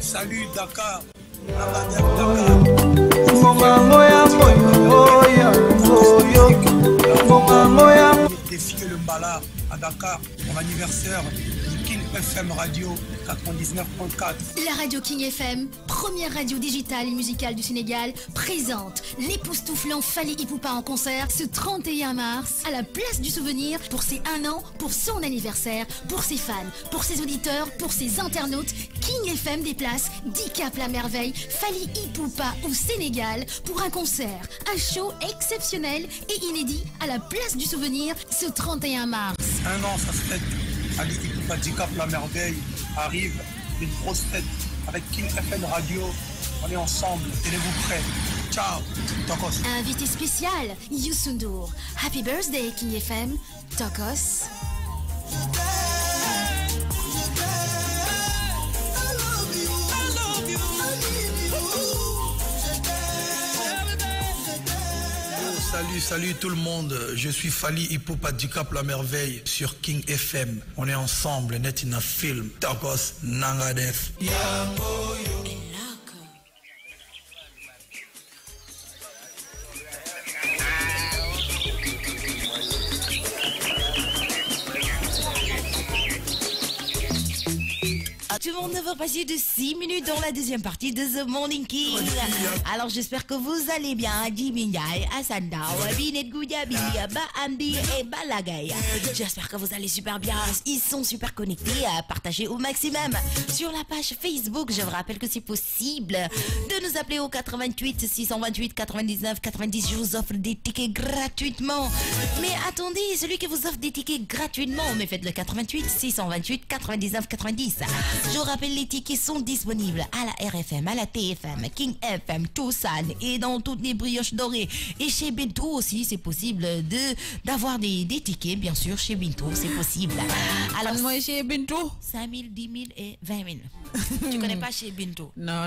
Salut Dakar. Défier le Mbala à Dakar pour l'anniversaire du King FM Radio 99.4. La radio King FM, première radio digitale et musicale du Sénégal, présente l'époustouflant Fally Ipupa en concert ce 31 mars à la place du souvenir pour ses 1 an, pour son anniversaire, pour ses fans, pour ses auditeurs, pour ses internautes. King FM déplace 10 Cap la merveille, Fally Ipupa au Sénégal pour un concert, un show exceptionnel et inédit à la place du souvenir ce 31 mars. 1 an, ça se fête. Fally Ipupa 10 Cap la merveille arrive, une grosse fête avec King FM Radio. On est ensemble, tenez-vous prêts. Ciao, Tokos. Invité spécial, Youssou N'Dour. Happy birthday King FM, Tokos. Salut tout le monde, je suis Fally Ipupa 10 Cap la merveille sur King FM. On est ensemble, net in a film. Tokos Nangadef. Tout le monde va passer de 6 minutes dans la deuxième partie de The Morning King. Alors j'espère que vous allez bien. Dibinjay, Asanda, Binet Goudiabi, Baambi et Balagay. J'espère que vous allez super bien. Ils sont super connectés. Partagez au maximum sur la page Facebook. Je vous rappelle que c'est possible de nous appeler au 88 628 99 90. Je vous offre des tickets gratuitement. Mais attendez, celui qui vous offre des tickets gratuitement, mais faites le 88 628 99 90. Je vous rappelle, les tickets sont disponibles à la RFM, à la TFM, King FM, Toussaint et dans toutes les brioches dorées. Et chez Bintou aussi, c'est possible d'avoir des tickets, bien sûr, chez Bintou, c'est possible. Alors, moi, chez Bintou 5 000, 10 000 et 20 000. Tu connais pas chez Bintou? Non.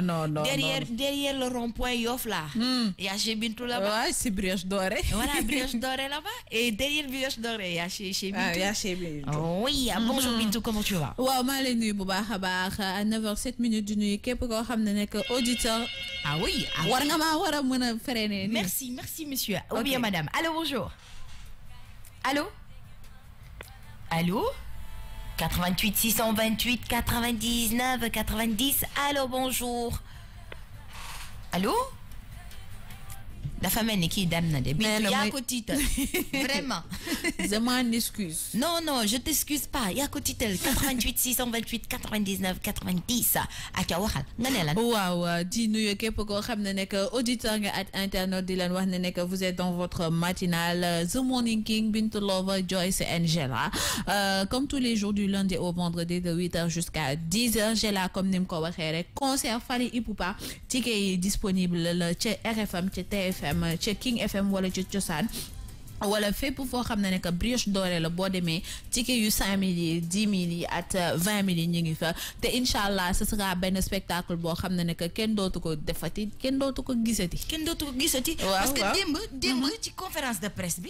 Derrière le rond-point Yoff là, il y a chez Bintou là-bas. Ouais, c'est brioche dorée. Voilà, brioche dorée là-bas. Et derrière brioche dorée, il y a chez Bintou. Ah, il y a chez Bintou. Oui, bonjour Bintou, comment tu vas? Waaw, maa lay nuyu bu baax a baax à 9h07 di nuyu képp koo xam ne nekk auditeur. Ah oui, war nga maa war a mën a freiner. Merci monsieur. Ou bien madame. Allô, bonjour. Allô 88 628 99 90. Allô, bonjour. Allô? La famille qui dame n'a des bêtises. Il y a côté vraiment. Je m'en excuse. Non, je t'excuse pas. Il y a côté 88 628 99 90. Aka waxal nga ne lan. Waaw, di nuyu képp koo xam ne nekk auditeur nga at internet di leen wax ne nekk vous êtes dans votre matinale The Morning King, Bintou Lover, Joyce et Angela. Comme tous les jours du lundi au vendredi de 8h jusqu'à 10h, j'ai là comme ni mu ko waxee rek concert Fally Ipupa. Ticket yi disponible la ci RFM ci TFM ci King FM wala ci Cosaan wala fépp foo xam ne que brioche dorée la boo demee ticket yu 5 000 yi 10 000 yi at 20 000 yi ñu ngi fa te inch'Allah ce sera benn spectacle boo xam ne que kenn dootu ko defati kenn dootu ko gisati. Parce que démb ci conférence de presse bi.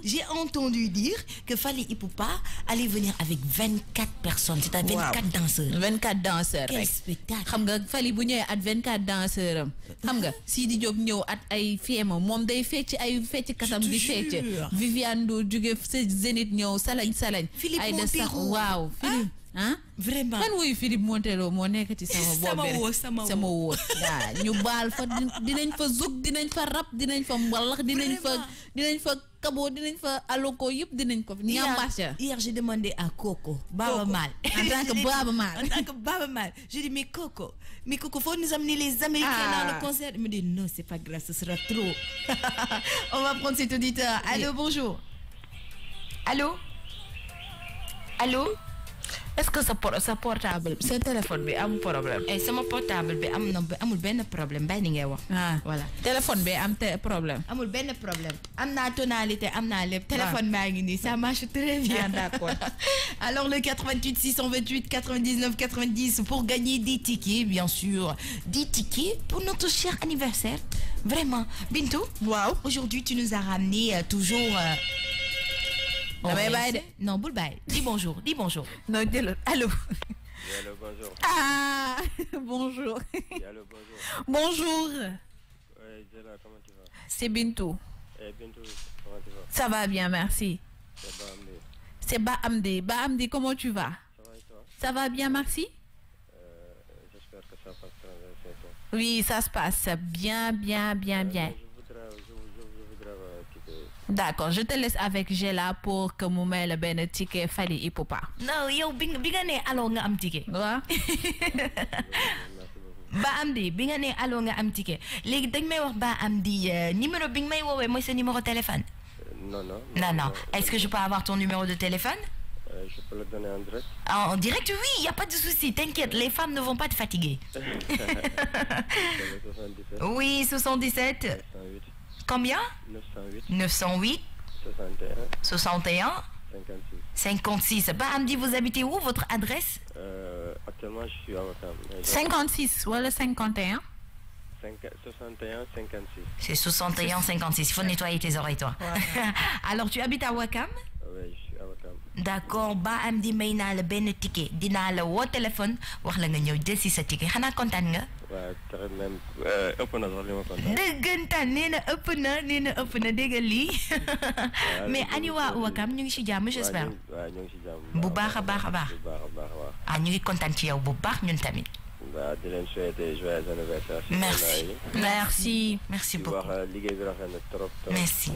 J'ai entendu dire que Fally Ipupa allait venir avec 24 personnes, c'est-à-dire 24 danseurs. 24 danseurs. Quel spectacle. xam nga Fally bu ñëwee at 24 danseurs am xam nga Sidi Diop ñëw at ay fiema moom day fecc ay fecc katam di Viviane Ndour jóge Zénith ñëw salañ Philippe ay Montero. waaw Philippe vraiment kan wuy Philippe Montero moo nekk ci sama bopp sama wóor ñu baal fa dinañ fa zug dinañ fa rap dinañ fa mbalax dinañ fa kabo dinañ fa aloko yëpp dinañ ko ñambacha. Hier j'ai demandé à Coco Baba Mal en tant que Baba Mal j'ai dit mais Coco faut nous amener les Américains dans le concert. Il me dit non, c'est pas grave, ce sera trop. On va prendre cet auditeur. Allô, bonjour. Allô? Est-ce que sa portable sa téléphone bi am problème? Sama portable bi amul benn problème bàyyi ni ngay wax. Voilà. Téléphone bi am problème. Amul benn problème. Am naa tonalité, am naa lépp. Téléphone baa ngi nii, ça marche très bien. D'accord. Alors le 88 628 99 90 pour gagner des tickets, bien sûr. Des tickets pour notre cher anniversaire. Vraiment. Bintou? Wow. Aujourd'hui, tu nous as ramené toujours... damay bàyyi de. non bul bàyyi dis bonjour dis bonjour. non jëlal allo. Allô, bonjour. Ah, bonjour. Allô, bonjour. Bonjour. Ouais, Zéla, comment tu vas? C'est Bintou. Bintou, comment tu vas? Ça va bien, merci. C'est Bahamdi. C'est Bahamdi. Bahamdi, comment tu vas? Ça va et toi? Ça va bien, merci. J'espère que ça passe très bien. Oui, ça se passe bien, bien, bien, bien. Je voudrais D'accord, je te laisse avec Gela pour que mu may la benn ticket Fally Ipupa. non yow bi nga ne allo nga am ticket. waaw. Ba Amdi bi nga ne allo nga am ticket léegi dañ may wax Ba Amdi numéro bi nga may woowee mooy sa numéro de téléphone. Non. Est-ce que je peux avoir ton numéro de téléphone? Je peux le donner en direct. En direct, oui, il n'y a pas de souci. T'inquiète, les femmes ne vont pas te fatiguer. 77. Oui, 77. 908. Combien? 908. 61. 56. Bah, Amdi, vous habitez où? Votre adresse? Actuellement, je suis à Ouakam. 56 ou le 51? 61, 56. C'est 61, 56. Il faut nettoyer tes oreilles, toi. Ouais. Alors, tu habites à Ouakam? Oui, je suis à Ouakam. D'accord. Ba Amdi may naa la benn ticket dinaa la woo téléphone wax la nga ñëw jël si sa ticket xanaa kontaan nga. waaw très même ëpp na sax li ma kontaan. dëggantaan nee na ëpp na dégg lii mais ani waa Ouakam ñu ngi si jàmm j'espère. waaw ñu ngi si jàmm. bu baax a baax. ah ñu ngi kontaan ci yow bu baax ñun tamit. waaw di leen souhaiter joyeux anniversaire. merci beaucoup. di wax liggéey bi rafet na trop. merci.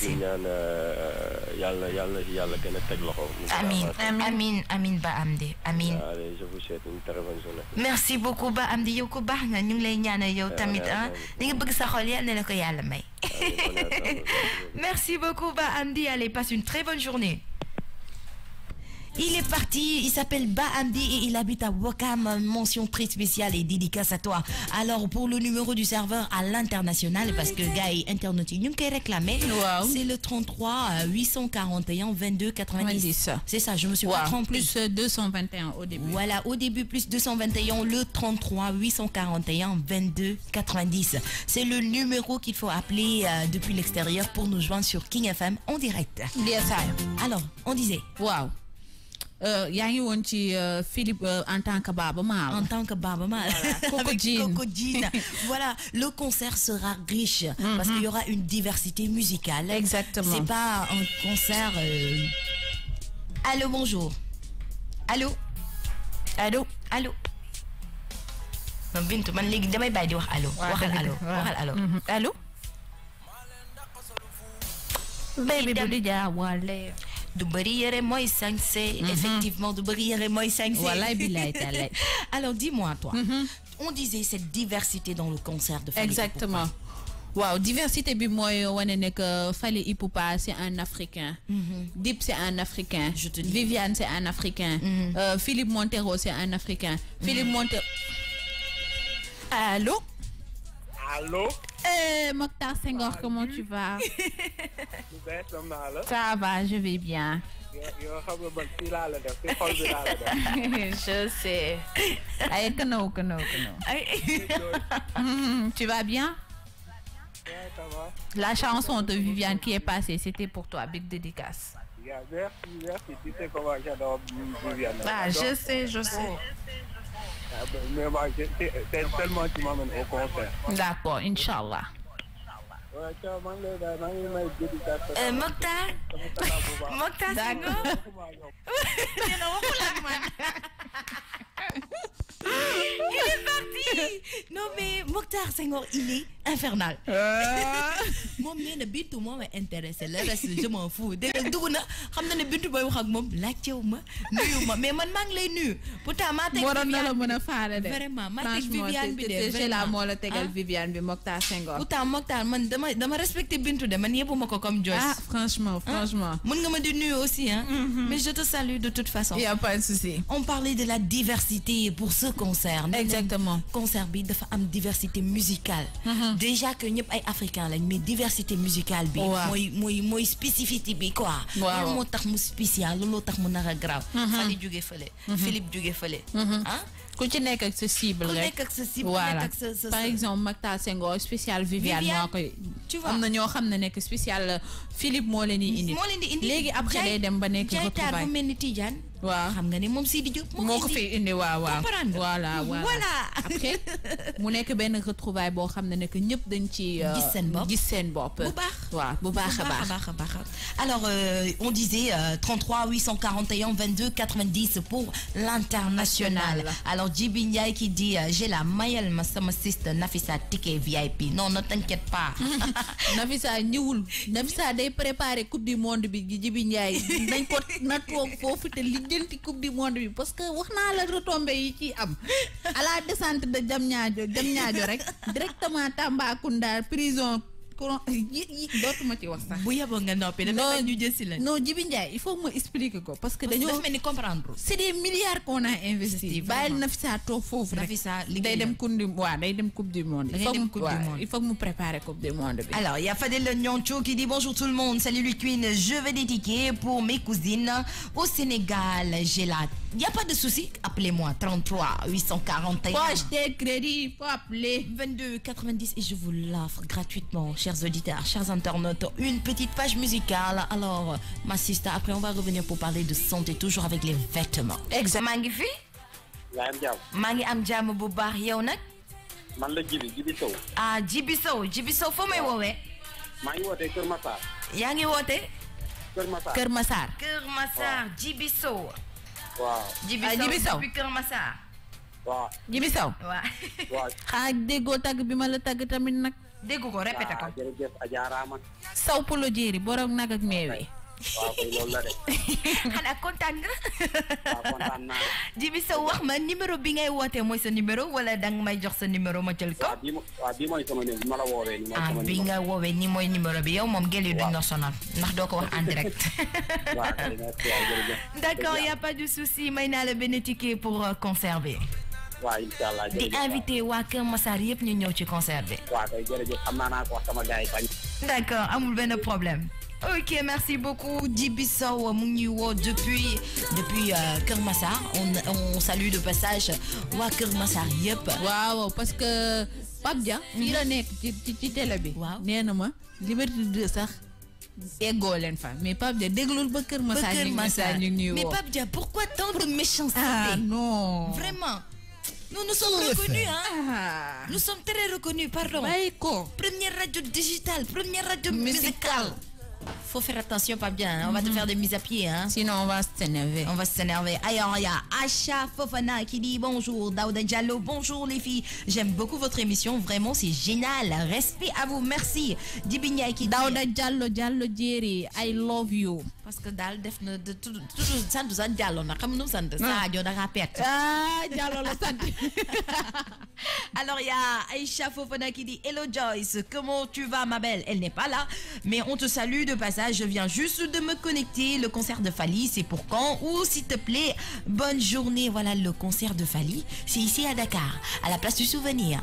di ñaan yàlla gën a teg loxo. amiin Ba Amdi amiin. Allez, je vous souhaite une très bonne journée. merci beaucoup Ba Amdi yow ko baax nga ñu ngi lay ñaanal yow tamit ah li nga bëgg sa xol yàlla na la ko yàlla may. merci beaucoup Ba Amdi, allez passe une très bonne journée. Il est parti, il s'appelle Ba Amdi et il habite à Ouakam. Mention très spéciale et dédicace à toi. Alors pour le numéro du serveur à l'international, parce que gars internet ñu ngi koy réclamer, c'est le 33 841 22 90. C'est ça, je me suis pas trompée. Plus 221 au début. Voilà, au début plus 221, le 33 841 22 90. C'est le numéro qu'il faut appeler depuis l'extérieur pour nous joindre sur King FM en direct. Bien ça. Alors, on disait. Wow. yaa ngi woon ci Philippe en tant que Baba Maal. Coco Jean. Voilà, le concert sera riche parce qu'il y aura une diversité musicale. Exactement. C'est pas un concert. Allô, bonjour. Allô. Non, Bintou, man léegi damay bàyyi di wax allo. waxal allo. Baby bu di jaawale. Du bari yere moy sañse. Effectivement, du bari yere moy sañse. Voilà, billahi. Alors dis-moi toi, on disait cette diversité dans le concert de Fally. Exactement. Wow, diversité bi moy wane nek Fally Ipupa c'est un Africain. Dip c'est un Africain. Je te dis. Viviane c'est un Africain. Philippe Montero c'est un Africain. Philippe Montero. Allô? Mokhtar Senghor, comment tu vas? Ça va, je vais bien. Je sais. Tu vas bien? La chanson de Viviane qui est passée, c'était pour toi, big dédicace. Merci. Tu sais comment j'adore Viviane. Ah, je sais. Mais moi, c'est seulement qui m'amène au concert. D'accord, Inch'Allah. Mokhtar Senghor. Il est parti. Non mais Mokhtar Senghor, il est infernal. Moom nee na Bintu moo ma intéressé, le reste je m'en fous. Dégg nga dugg na xam na ne Bintu booy wax ak moom laajtewu ma nuyu ma mais man maa ngi lay nuyu. Pourtant maa teg Viviane la mën a faale de. Vraiment maa teg Viviane bi de. J'ai la moo la tegal Viviane bi Mokhtar Senghor. Pourtant Mokhtar man dama respecté Bintu de man yebuma ko comme Joyce. Ah franchement. Mën nga ma di nuyu aussi hein. Mais je te salue de toute façon. Il y a pas de souci. On parlait de la diversité pour ce concert. Exactement. concert bi dafa am diversité musicale. Déjà que ñëpp ay africains lañ mais diversité musicale bi. mooy spécificité bi quoi. loolu moo tax mu spécial loolu tax mu nar a grave. Fally jóge fële. Philippe jóge fële. ku ci nekk ak sa cible rek voilà par exemple Mactar Senghor spécial Viviane moo koy am na ñoo xam ne nekk spécial Philippe moo leen di indi léegi après day dem ba nekk retrouvaille bu mel ni Tidiane waaw xam nga ni moom Sidi Diop moo ko fi indi waaw voilà après mu nekk benn retrouvaille boo xam ne nekk ñëpp dañ ci gis seen bopp bu baax waaw bu baax a baax alors on disait 33 841 22 90 pour l'international. Alors Djibi Ndiaye qui dit j'ai la mayel ma sama sister Nafisa ticket VIP. Non, ne t'inquiète pas. Nafisa ñëwul Nafisa day préparer coupe du monde bi Djibi Ndiaye dañ ko na toog foofu te lijjanti coupe du monde bi parce que wax naa la retombées yi ci am à la descente de Diamniadio rek directement Tambacounda prison dootuma ci wax sax. bu yeboo nga noppi dafa ñu jël si la. non Djibi Ndiaye il faut que ma expliquer ko parce que dañoo dafa mel ni comprendre. c'est des milliards qu'on a investi. bàyyil Nafisa toog foofu rek. Nafisa day dem coupe du monde. Il faut que mu préparer coupe du monde bi. Alors il y a Fadel Nyoncho qui dit bonjour tout le monde, salut les Queen, je vais des tickets pour mes cousines au Sénégal. Il n'y a pas de souci, appelez-moi 33 841. Faut acheter crédit, faut appeler 22 90 et je vous l'offre gratuitement. Chers auditeurs, chers internautes, une petite page musicale. Alors, ma sister, après on va revenir pour parler de santé, toujours avec les vêtements. Exact. Mangi fi? Mangi am jàmm bu baax yow nag? Man la Djibi Sow. Ah, Djibi Sow foo may woowee? maa ngi wootee Kër Massar. yaa ngi wootee? Kër Massar. Djibi Sow. waaw. Djibi Sow depuis Kër Massar. waaw. Djibi Sow. waaw. xaa déggoo tagg bi ma la tagg tamit nag. déggu ko répété ko. jërëjëf Adja Rama. Sow Pulo Jéeri borom nag ak meewe. waaw kay loolu la de. xanaa kontaan nga. waaw kontaan naa. Djibi Sow wax ma numéro bi ngay wootee mooy sa numéro wala danga may jox sa numéro ma jël ko. bii mooy sama numéro bi ma la woowee nii mooy sama numéro. bi nga woowee nii mooy numéro bi yow moom gel yi duñ la sonal ndax doo ko wax en direct. waaw kay merci jërëjëf. D'accord, y a pas de souci may naa la benn ticket pour conserver. waaw incha allah di invité waa Kër Massar yëpp ñu ñëw ci concert bi. waaw kay jërëjëf xam naa ko wax sama gars yi bañ. D'accord, amul benn problème. Ok, merci beaucoup Djibi Sow mu ngi woo depuis Kër Massar. On salue de passage waa Kër Massar yëpp. waaw parce que Pape Dia fii la nekk ci télé bi. waaw nee na ma Liberté 2 sax eggoo leen fa mais Pape Dia déglul ba Kër Massar ñu ngi woo. Mais Pape Dia, pourquoi tant de méchanceté? Ah non. Vraiment. Nous sommes reconnus, hein? Nous sommes très reconnus, pardon. Première radio digitale, première radio musicale. Faut faire attention, pas bien. On va te faire des mises à pied, hein? Sinon, on va s'énerver. Alors, il y a Acha Fofana qui dit bonjour. Daouda Diallo, bonjour les filles. J'aime beaucoup votre émission. Vraiment, c'est génial. Respect à vous. Merci. Djibi Ndiaye qui dit Daouda Diallo Jerry, I love you. Parce que Dal def na de toujours sant sa Diallo na xam nu sant Sadio da nga perte. Diallo la sant. Alors il y a Aïcha Fofana qui dit hello Joyce, comment tu vas ma belle? Elle n'est pas là, mais on te salue de passage. Je viens juste de me connecter. Le concert de Fally, c'est pour quand? Ou s'il te plaît, bonne journée. Voilà, le concert de Fally, c'est ici à Dakar, à la place du souvenir,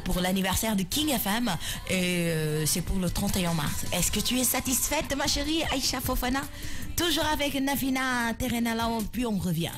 pour l'anniversaire de King FM. C'est pour le 31 mars. Est-ce que tu es satisfaite, ma chérie Aïcha Fofana? Toujours avec Nafina Terrenala, puis on revient.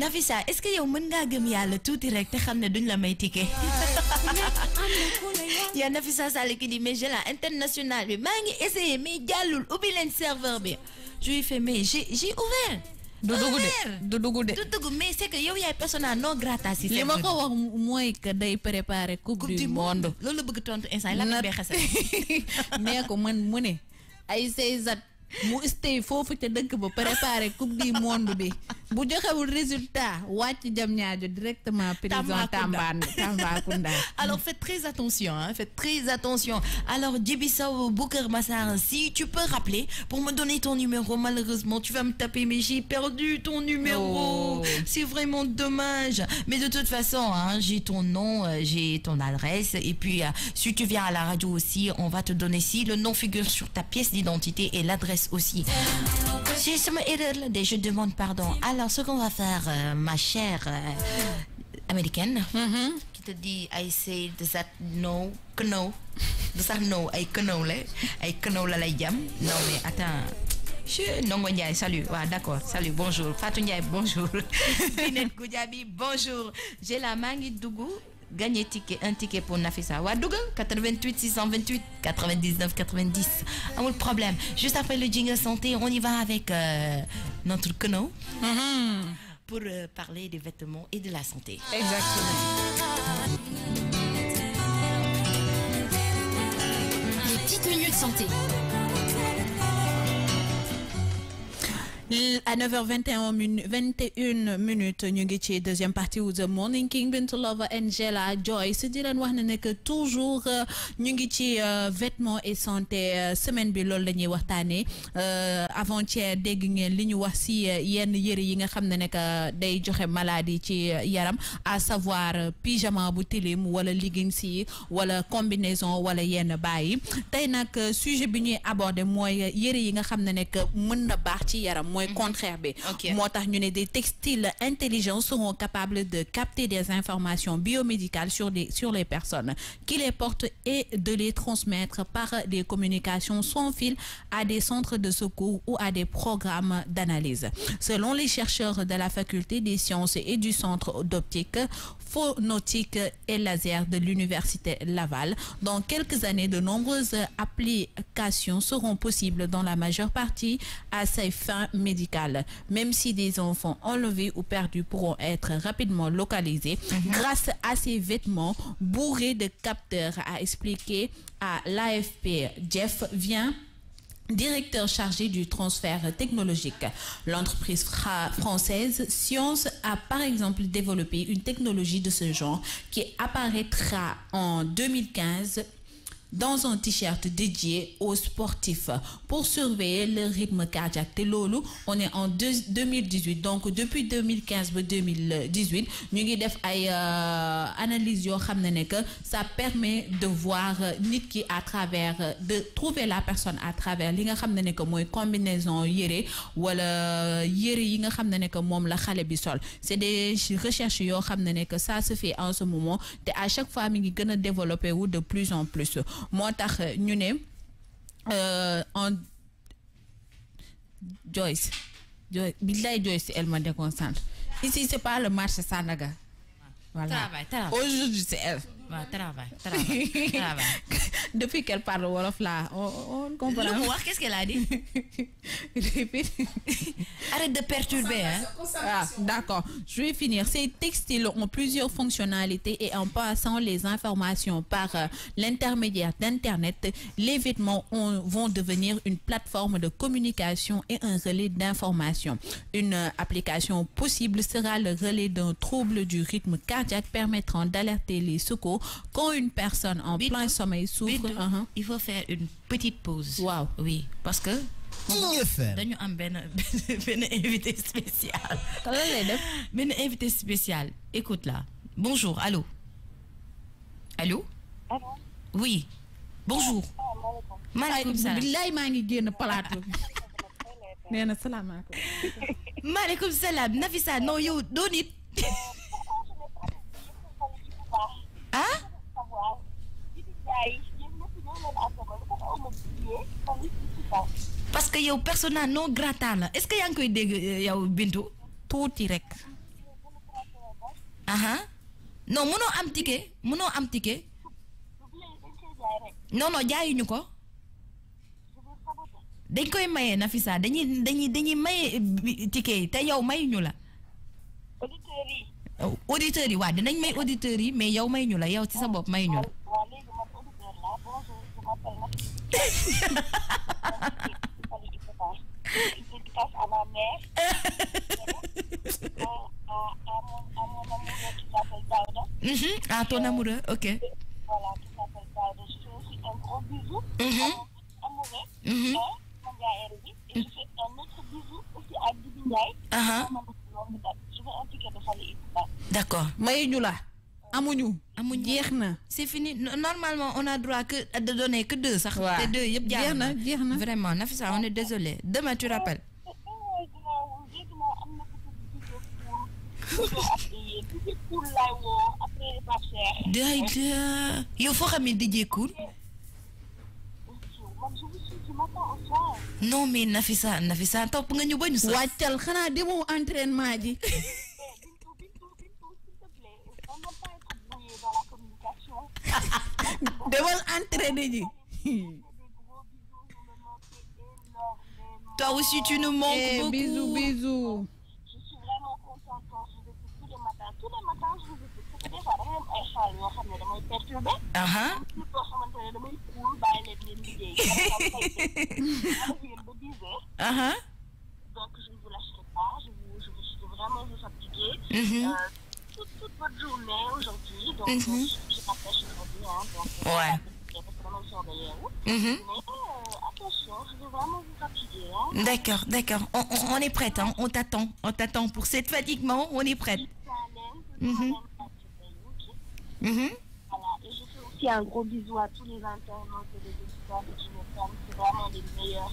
Nafisa est-ce que yow mën ngaa gëm yàlla tuuti rek te xam ne duñ la may ticket. Ya Nafisa Sall qui dit mais j'ai la international bi maa ngi essayé mais jàllul ubbi leen serveur bi je lui fais mais j'ai ouvert. du dugg de mais c'est que yow yaay persona non grata si li ma ko wax mooy que day préparer coupe du monde loolu la bëgg tontu instant la bee xase nee ko man mu ne ay say mu stay foofu ca dëkk ba préparer coupe du monde bi bu joxewul résultat wàcc jam ñaajo directement prison Tambacounda. Alors faites très attention faites très attention. Alors Djibi Sow Bouker Massar, si tu peux rappeler pour me donner ton numéro. Malheureusement tu vas me taper mais j'ai perdu ton numéro. C'est vraiment dommage, mais de toute façon j'ai ton nom, j'ai ton adresse, et puis si tu viens à la radio aussi on va te donner, si le nom figure sur ta pièce d'identité et l'adresse aussi. Si ça me je demande pardon. Alors ce qu'on va faire ma chère américaine qui te dit I say that no no that no ay no la lay jam. Non mais attends, Nongo Ndiaye, salut. Ouais, d'accord, salut, bonjour. Fatou Ndiaye, bonjour. Binet Goudiaby, bonjour. J'ai la Mangi Dougou. Gagner un ticket pour Nafisa. Ouadougal, 88 628 99 90. Pas de problème. Juste après le jingle santé, on y va avec notre Kono pour parler des vêtements et de la santé. Exactement. Les petites minutes santé. À 9h21 minutes ñu ngi ci deuxième partie wu The Morning King Bintou Lover Angela Joyce di leen wax ne que toujours ñu ngi ci vêtements et santé semaine bi loolu la ñuy waxtaanee avant-hier dégg ngeen li ñu wax si yenn yëre yi nga xam ne que day joxe maladie ci yaram, à savoir pyjama bu tilim wala leggings yi wala combinaison wala yenn bàyyi. Tey nag sujet bi ñuy aborder mooy yëre yi nga xam ne que mën na baax ci yaram. Contraire bi motax ñu né des textiles intelligents seront capables de capter des informations biomédicales sur les personnes qui les portent et de les transmettre par des communications sans fil à des centres de secours ou à des programmes d'analyse. Selon les chercheurs de la faculté des sciences et du centre d'optique phonotique et laser de l'université Laval, dans quelques années, de nombreuses applications seront possibles dans la majeure partie à ces fins médicales. Même si des enfants enlevés ou perdus pourront être rapidement localisés grâce à ces vêtements bourrés de capteurs, a expliqué à l'AFP Jeff Vien, directeur chargé du transfert technologique. L'entreprise française Science a par exemple développé une technologie de ce genre qui apparaîtra en 2015 dans un t-shirt dédié aux sportifs pour surveiller le rythme cardiaque. On est en 2018, donc depuis 2015 à 2018 nous avons def ay analyse yo xamné que ça permet de voir nit ki à travers, de trouver la personne à travers li nga xamné que moy combinaison yéré wala yéré yi nga xamné que mom la xalé bi sol. C'est des recherches yo xamné que ça se fait en ce moment et à chaque fois mi ngi gëna développer wu de plus en plus. Motax ñu né en Joyce billahi Joyce elle me déconcentre. Ici c'est pas le marché Sandaga. Voilà. Travail. Aujourd'hui c'est elle. Travail. Depuis qu'elle parle wolof là, on comprend. Qu'est-ce qu'elle a dit? Arrête de perturber, hein. Ah, d'accord. Je vais finir. Ces textiles ont plusieurs fonctionnalités et en passant les informations par l'intermédiaire d'Internet, les vêtements vont devenir une plateforme de communication et un relais d'information. Une application possible sera le relais d'un trouble du rythme cardiaque permettant d'alerter les secours quand une personne en plein sommeil souffre. Il faut faire une petite pause. Wow. Oui, parce que dañu am ben invité spécial. Ben invité spécial. Écoute là. Bonjour, allô. Allô? Allô? Oui. Bonjour. Maaleykum salaam. Billahi maa ngi génn plateau. Nee na salaamaaleykum. Maaleykum salaam. Nafisa, non yow doo nit. Ah? Parce que yow persona non grata la. Est-ce que yaa ngi koy dégg yow Bintu? Tuuti rek. non mënoo am ticket non jaayuñu ko dañ koy maye Nafisa dañuy maye ticket te yow mayuñu la auditeurs yi waaw dinañ may auditeurs yi mais yow mayuñu la yow ci sa bopp mayuñu la dédicace à ma mère, à mon amoureux qui s'appelle Daouda. À ton amoureux, ok. Voilà, qui s'appelle Daouda. Je fais aussi un gros bisou à mon amoureux, Manga Hervé. Et je fais un autre bisou aussi à Djibi Ndiaye. Je veux un ticket de Fally Ipupa. D'accord. Mayuñula. Amuñu. Jeexna. C'est fini. Normalement, on a droit que de donner que 2 sax. Ouais. Te 2 yëpp jaar na. Jeexna. Vraiment, Nafisa, on est désolé. Demain tu rappelles. Yow foo xam ne DJ Cool. Non mais Nafisa topp nga ñu bañu sax. Wàccal xanaa demoo entraînement ji. Demal entraîner ji. Toi aussi tu nous manques beaucoup. Bisous. Je suis vraiment contente quand je vous écoute tous les matins. Tous les matins, je vous écoute. Parce que des fois, dama am ay xaal yoo xam ne damay perturbé. Nit boo xamante ne damay cool bàyyi leen ngeen liggéey. Ba 10 heures. Donc je ne vous lâcherai pas. Je vais vraiment vous fatiguer. Toute votre journée aujourd'hui. Donc je m'appelle aujourd'hui. Donc ouais. Parce que dama sort de yeewu. Mais attention, je vais vraiment vous fatiguer. D'accord. On est prête, hein. On t'attend pour cette fatiguement, on est prête. Voilà, et je fais aussi un gros bisou à tous les internautes et les éditeurs de Jimmy. C'est vraiment les meilleurs.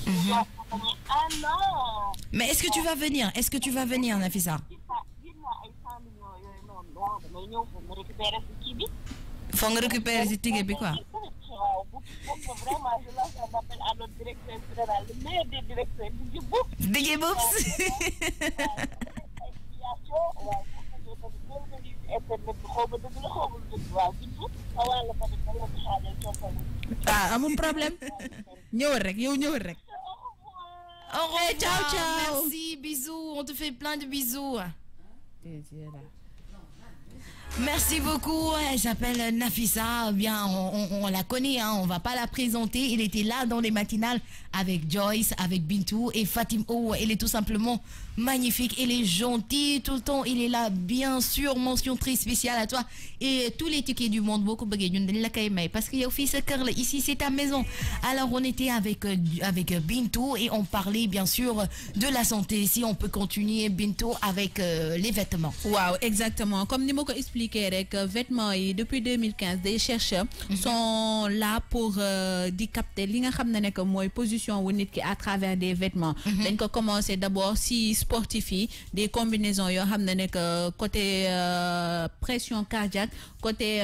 Ils ont accompagné un an. Mais est-ce que tu vas venir, Nafisa? Faut nga récupérer ce ticket, quoi. Vraiment, je lance un appel à notre directeur général, le meilleur des directeurs, DJ Boops. Amul problème. Ñëwal rek. Ciao. Merci, bisous. On te fait plein de bisous. Merci beaucoup. Elle s'appelle Nafisa. Bien, on la connaît, hein. On va pas la présenter. Elle était là dans les matinales avec Joyce, avec Bintou et Fatim. Oh, elle est tout simplement magnifique. Elle est gentille tout le temps. Il est là, bien sûr. Mention très spéciale à toi et tous les tickets du monde. Beaucoup parce qu'il y a aussi ce cœur là. Ici, c'est ta maison. Alors, on était avec Bintou et on parlait bien sûr de la santé. Si on peut continuer, Bintou, avec les vêtements. Wow, exactement. Comme Nimoko expliqué, vêtements depuis 2015, des chercheurs sont là pour capter li nga xamné nek moy position wu nit ki à travers des vêtements. Dañ ko commencer d'abord si sportif yi des combinaisons yo xamné nek côté pression cardiaque, côté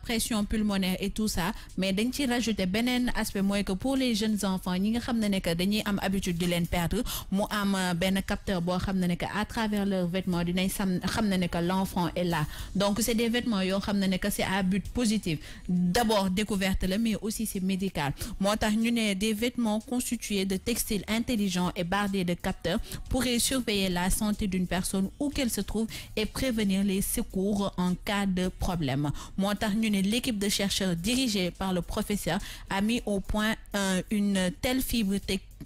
pression pulmonaire et tout ça, mais dañ ci rajouter benen aspect moy que pour les jeunes enfants ñi nga xamné nek dañuy am habitude de leen perdre, mu am ben capteur bo xamné nek à travers leurs vêtements dinañ xamné nek l'enfant est là. Donc c'est des vêtements yo xamné que c'est à but positif. D'abord découverte là, mais aussi c'est médical. Motax ñu né des vêtements constitués de textiles intelligents et bardés de capteurs pourraient surveiller la santé d'une personne où qu'elle se trouve et prévenir les secours en cas de problème. Motax ñu né l'équipe de chercheurs dirigée par le professeur a mis au point une telle fibre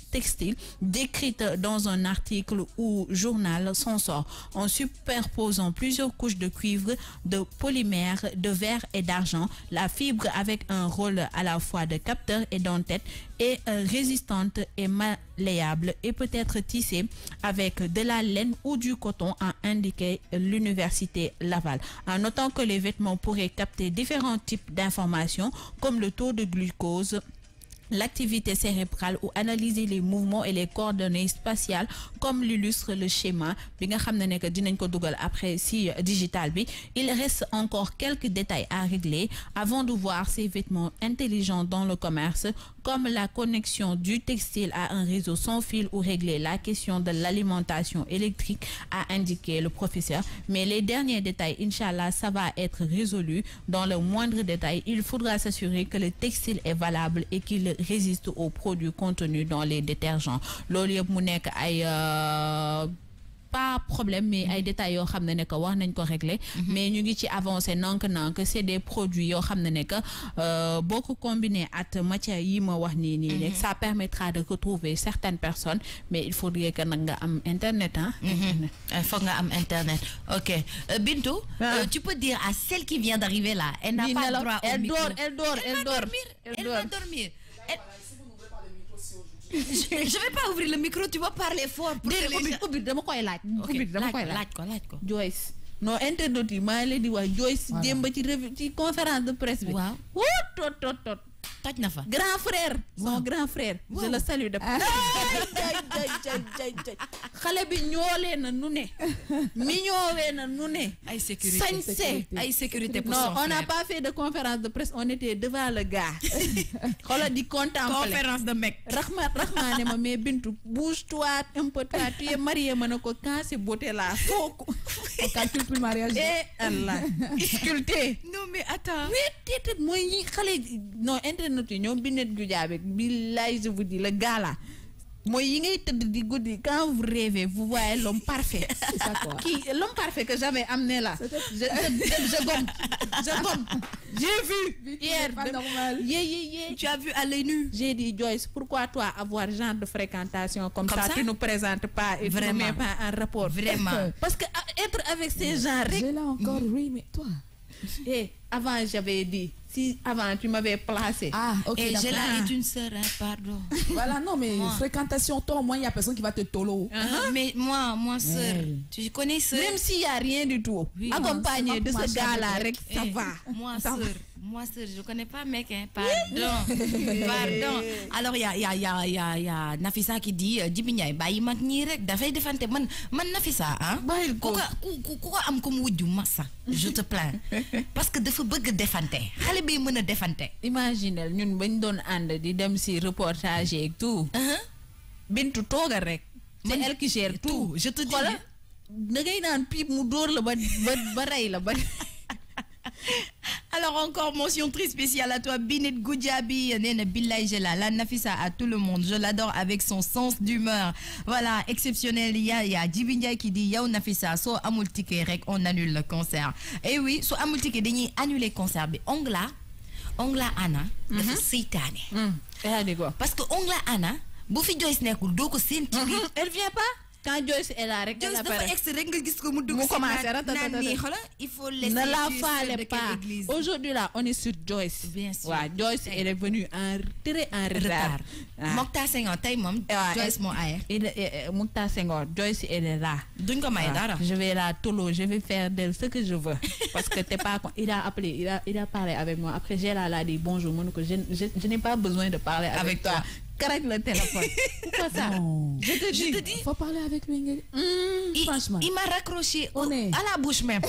textile décrite dans un article ou journal s'en sort en superposant plusieurs couches de cuivre, de polymère, de verre et d'argent. La fibre avec un rôle à la fois de capteur et d'entête est résistante et malléable et peut être tissée avec de la laine ou du coton, a indiqué l'université Laval. En notant que les vêtements pourraient capter différents types d'informations comme le taux de glucose, l'activité cérébrale ou analyser les mouvements et les coordonnées spatiales comme l'illustre le schéma bi nga xam ne que dinañ ko dugal après si digital bi. Il reste encore quelques détails à régler avant de voir ces vêtements intelligents dans le commerce, comme la connexion du textile à un réseau sans fil ou régler la question de l'alimentation électrique, a indiqué le professeur. Mais les derniers détails, Inch'Allah, ça va être résolu dans le moindre détail. Il faudra s'assurer que le textile est valable et qu'il résiste aux produits contenus dans les détergents. Loolu yëpp mu nekk ay pas problème mais ay détails yoo xam ne que wax nañ ko régler mais ñu ngi ci avancer nank c'est des produits yoo xam ne que boo ko combiné at matière yi ma wax nii ça permettra de retrouver certaines personnes mais il faudrait que nag nga am internet il faut nga am internet. Ok, Bintou, tu peux dire à celle qui vient d'arriver là, elle n'a pas droit au micro. Elle dort. Elle va dormir. Je vais pas ouvrir le micro, tu vas parler fort pour que les gens... dama koy laaj. laaj ko. Joyce. Non, internet yi maa ngi leen di wax Joyce démb ci conférence de presse bi. Waaw. tot. toj na fa. Grand frère. Son grand frère. Je le salue de part. xale bi ñoolee na nu ne. mi ñoowee na nu ne. ay sécurité pour son non, frère. on n'a pas fait de conférence de presse, on était devant le gars. xoolal di contempler. Conférence de mec. Rahma ne ma mais Bintou bouge-toi un peu, tu es mariée ma ne ko quand c'est beauté là foo On calcule plus le mariage. Allah sculpté. Non mais attends. mais tête mooy yi xale non internet yi ñoom bi net gu jaabe billahi je vous dis le gars là mooy yi ngay tëdd di guddi quand vous rêvez vous voyez l'homme parfait. C'est ça quoi. L'homme parfait que j'avais amené là. Je gomme. J'ai vu hier. Pas normal. Tu as vu à l'œil nu. J'ai dit Joyce, pourquoi toi avoir genre de fréquentation comme ça tu nous présentes pas et tu ne mets pas en rapport. Vraiment. Parce que être avec ces gens rek. J'ai là encore, oui, mais toi. Et avant j'avais dit si avant tu m'avais placé. Ah, ok. Et d'accord. j'ai là est une sœur, hein, pardon. Voilà, non, mais fréquentation, toi, au moins, il n'y a personne qui va te tolo. Mais moi sœur, Ouais. tu connais sœur. Même s'il n'y a rien du tout, accompagné de ce gars-là, ça va. Moi sœur, je connais pas mec, hein. Pardon. Alors il y a Nafisa qui dit Djiby Ndiaye bàyyi mag ñii rek dafay defante man Nafisa hein. ku ko am comme wujju massa. Je te plains. Parce que dafa bëgg defante. Xale bi mën a defante. Imaginez ñun bañ doon ànd di dem si reportage et tout. Bintu toogal rek. C'est elle qui gère tout. Je te dis. Voilà. Da ngay naan piip mu dóor la ba rey la ba. Alors encore mention très spéciale à toi Binet Goudiaby Nena Billahi Jela la Nafisa à tout le monde, je l'adore avec son sens d'humeur. Voilà, exceptionnel. Il y a Djiby Ndiaye qui dit Yaw Nafisa so amul ticket rek on annule le concert. Et oui, so amul ticket dañuy annuler concert bi. Ongla Anna dafa seytaane. Parce que Ongla Anna bu fi Joyce nekkul doo ko seen ci biir. Elle vient pas. Quand Joyce est là rek Joyce dafa extra rek nga gis ko mu dugg mu commencé il faut laisser. Ne la fallait pas. Aujourd'hui là on est sur Joyce. Bien sûr. Ouais, Joyce elle est venue très en retard. Mokhtar Senghor tey moom Joyce moo aye. Mokhtar Senghor Joyce elle est là. Duñ ko may dara. Je vais la tolo, je vais faire d'elle ce que je veux parce que t'es pas il a appelé, il a parlé avec moi. Après j'ai là dit bonjour mon que je n'ai pas besoin de parler avec toi. Carrec le téléphone. Pourquoi ça? Non. Je te dis. Faut parler avec lui. Franchement. Il m'a raccroché à la bouche même.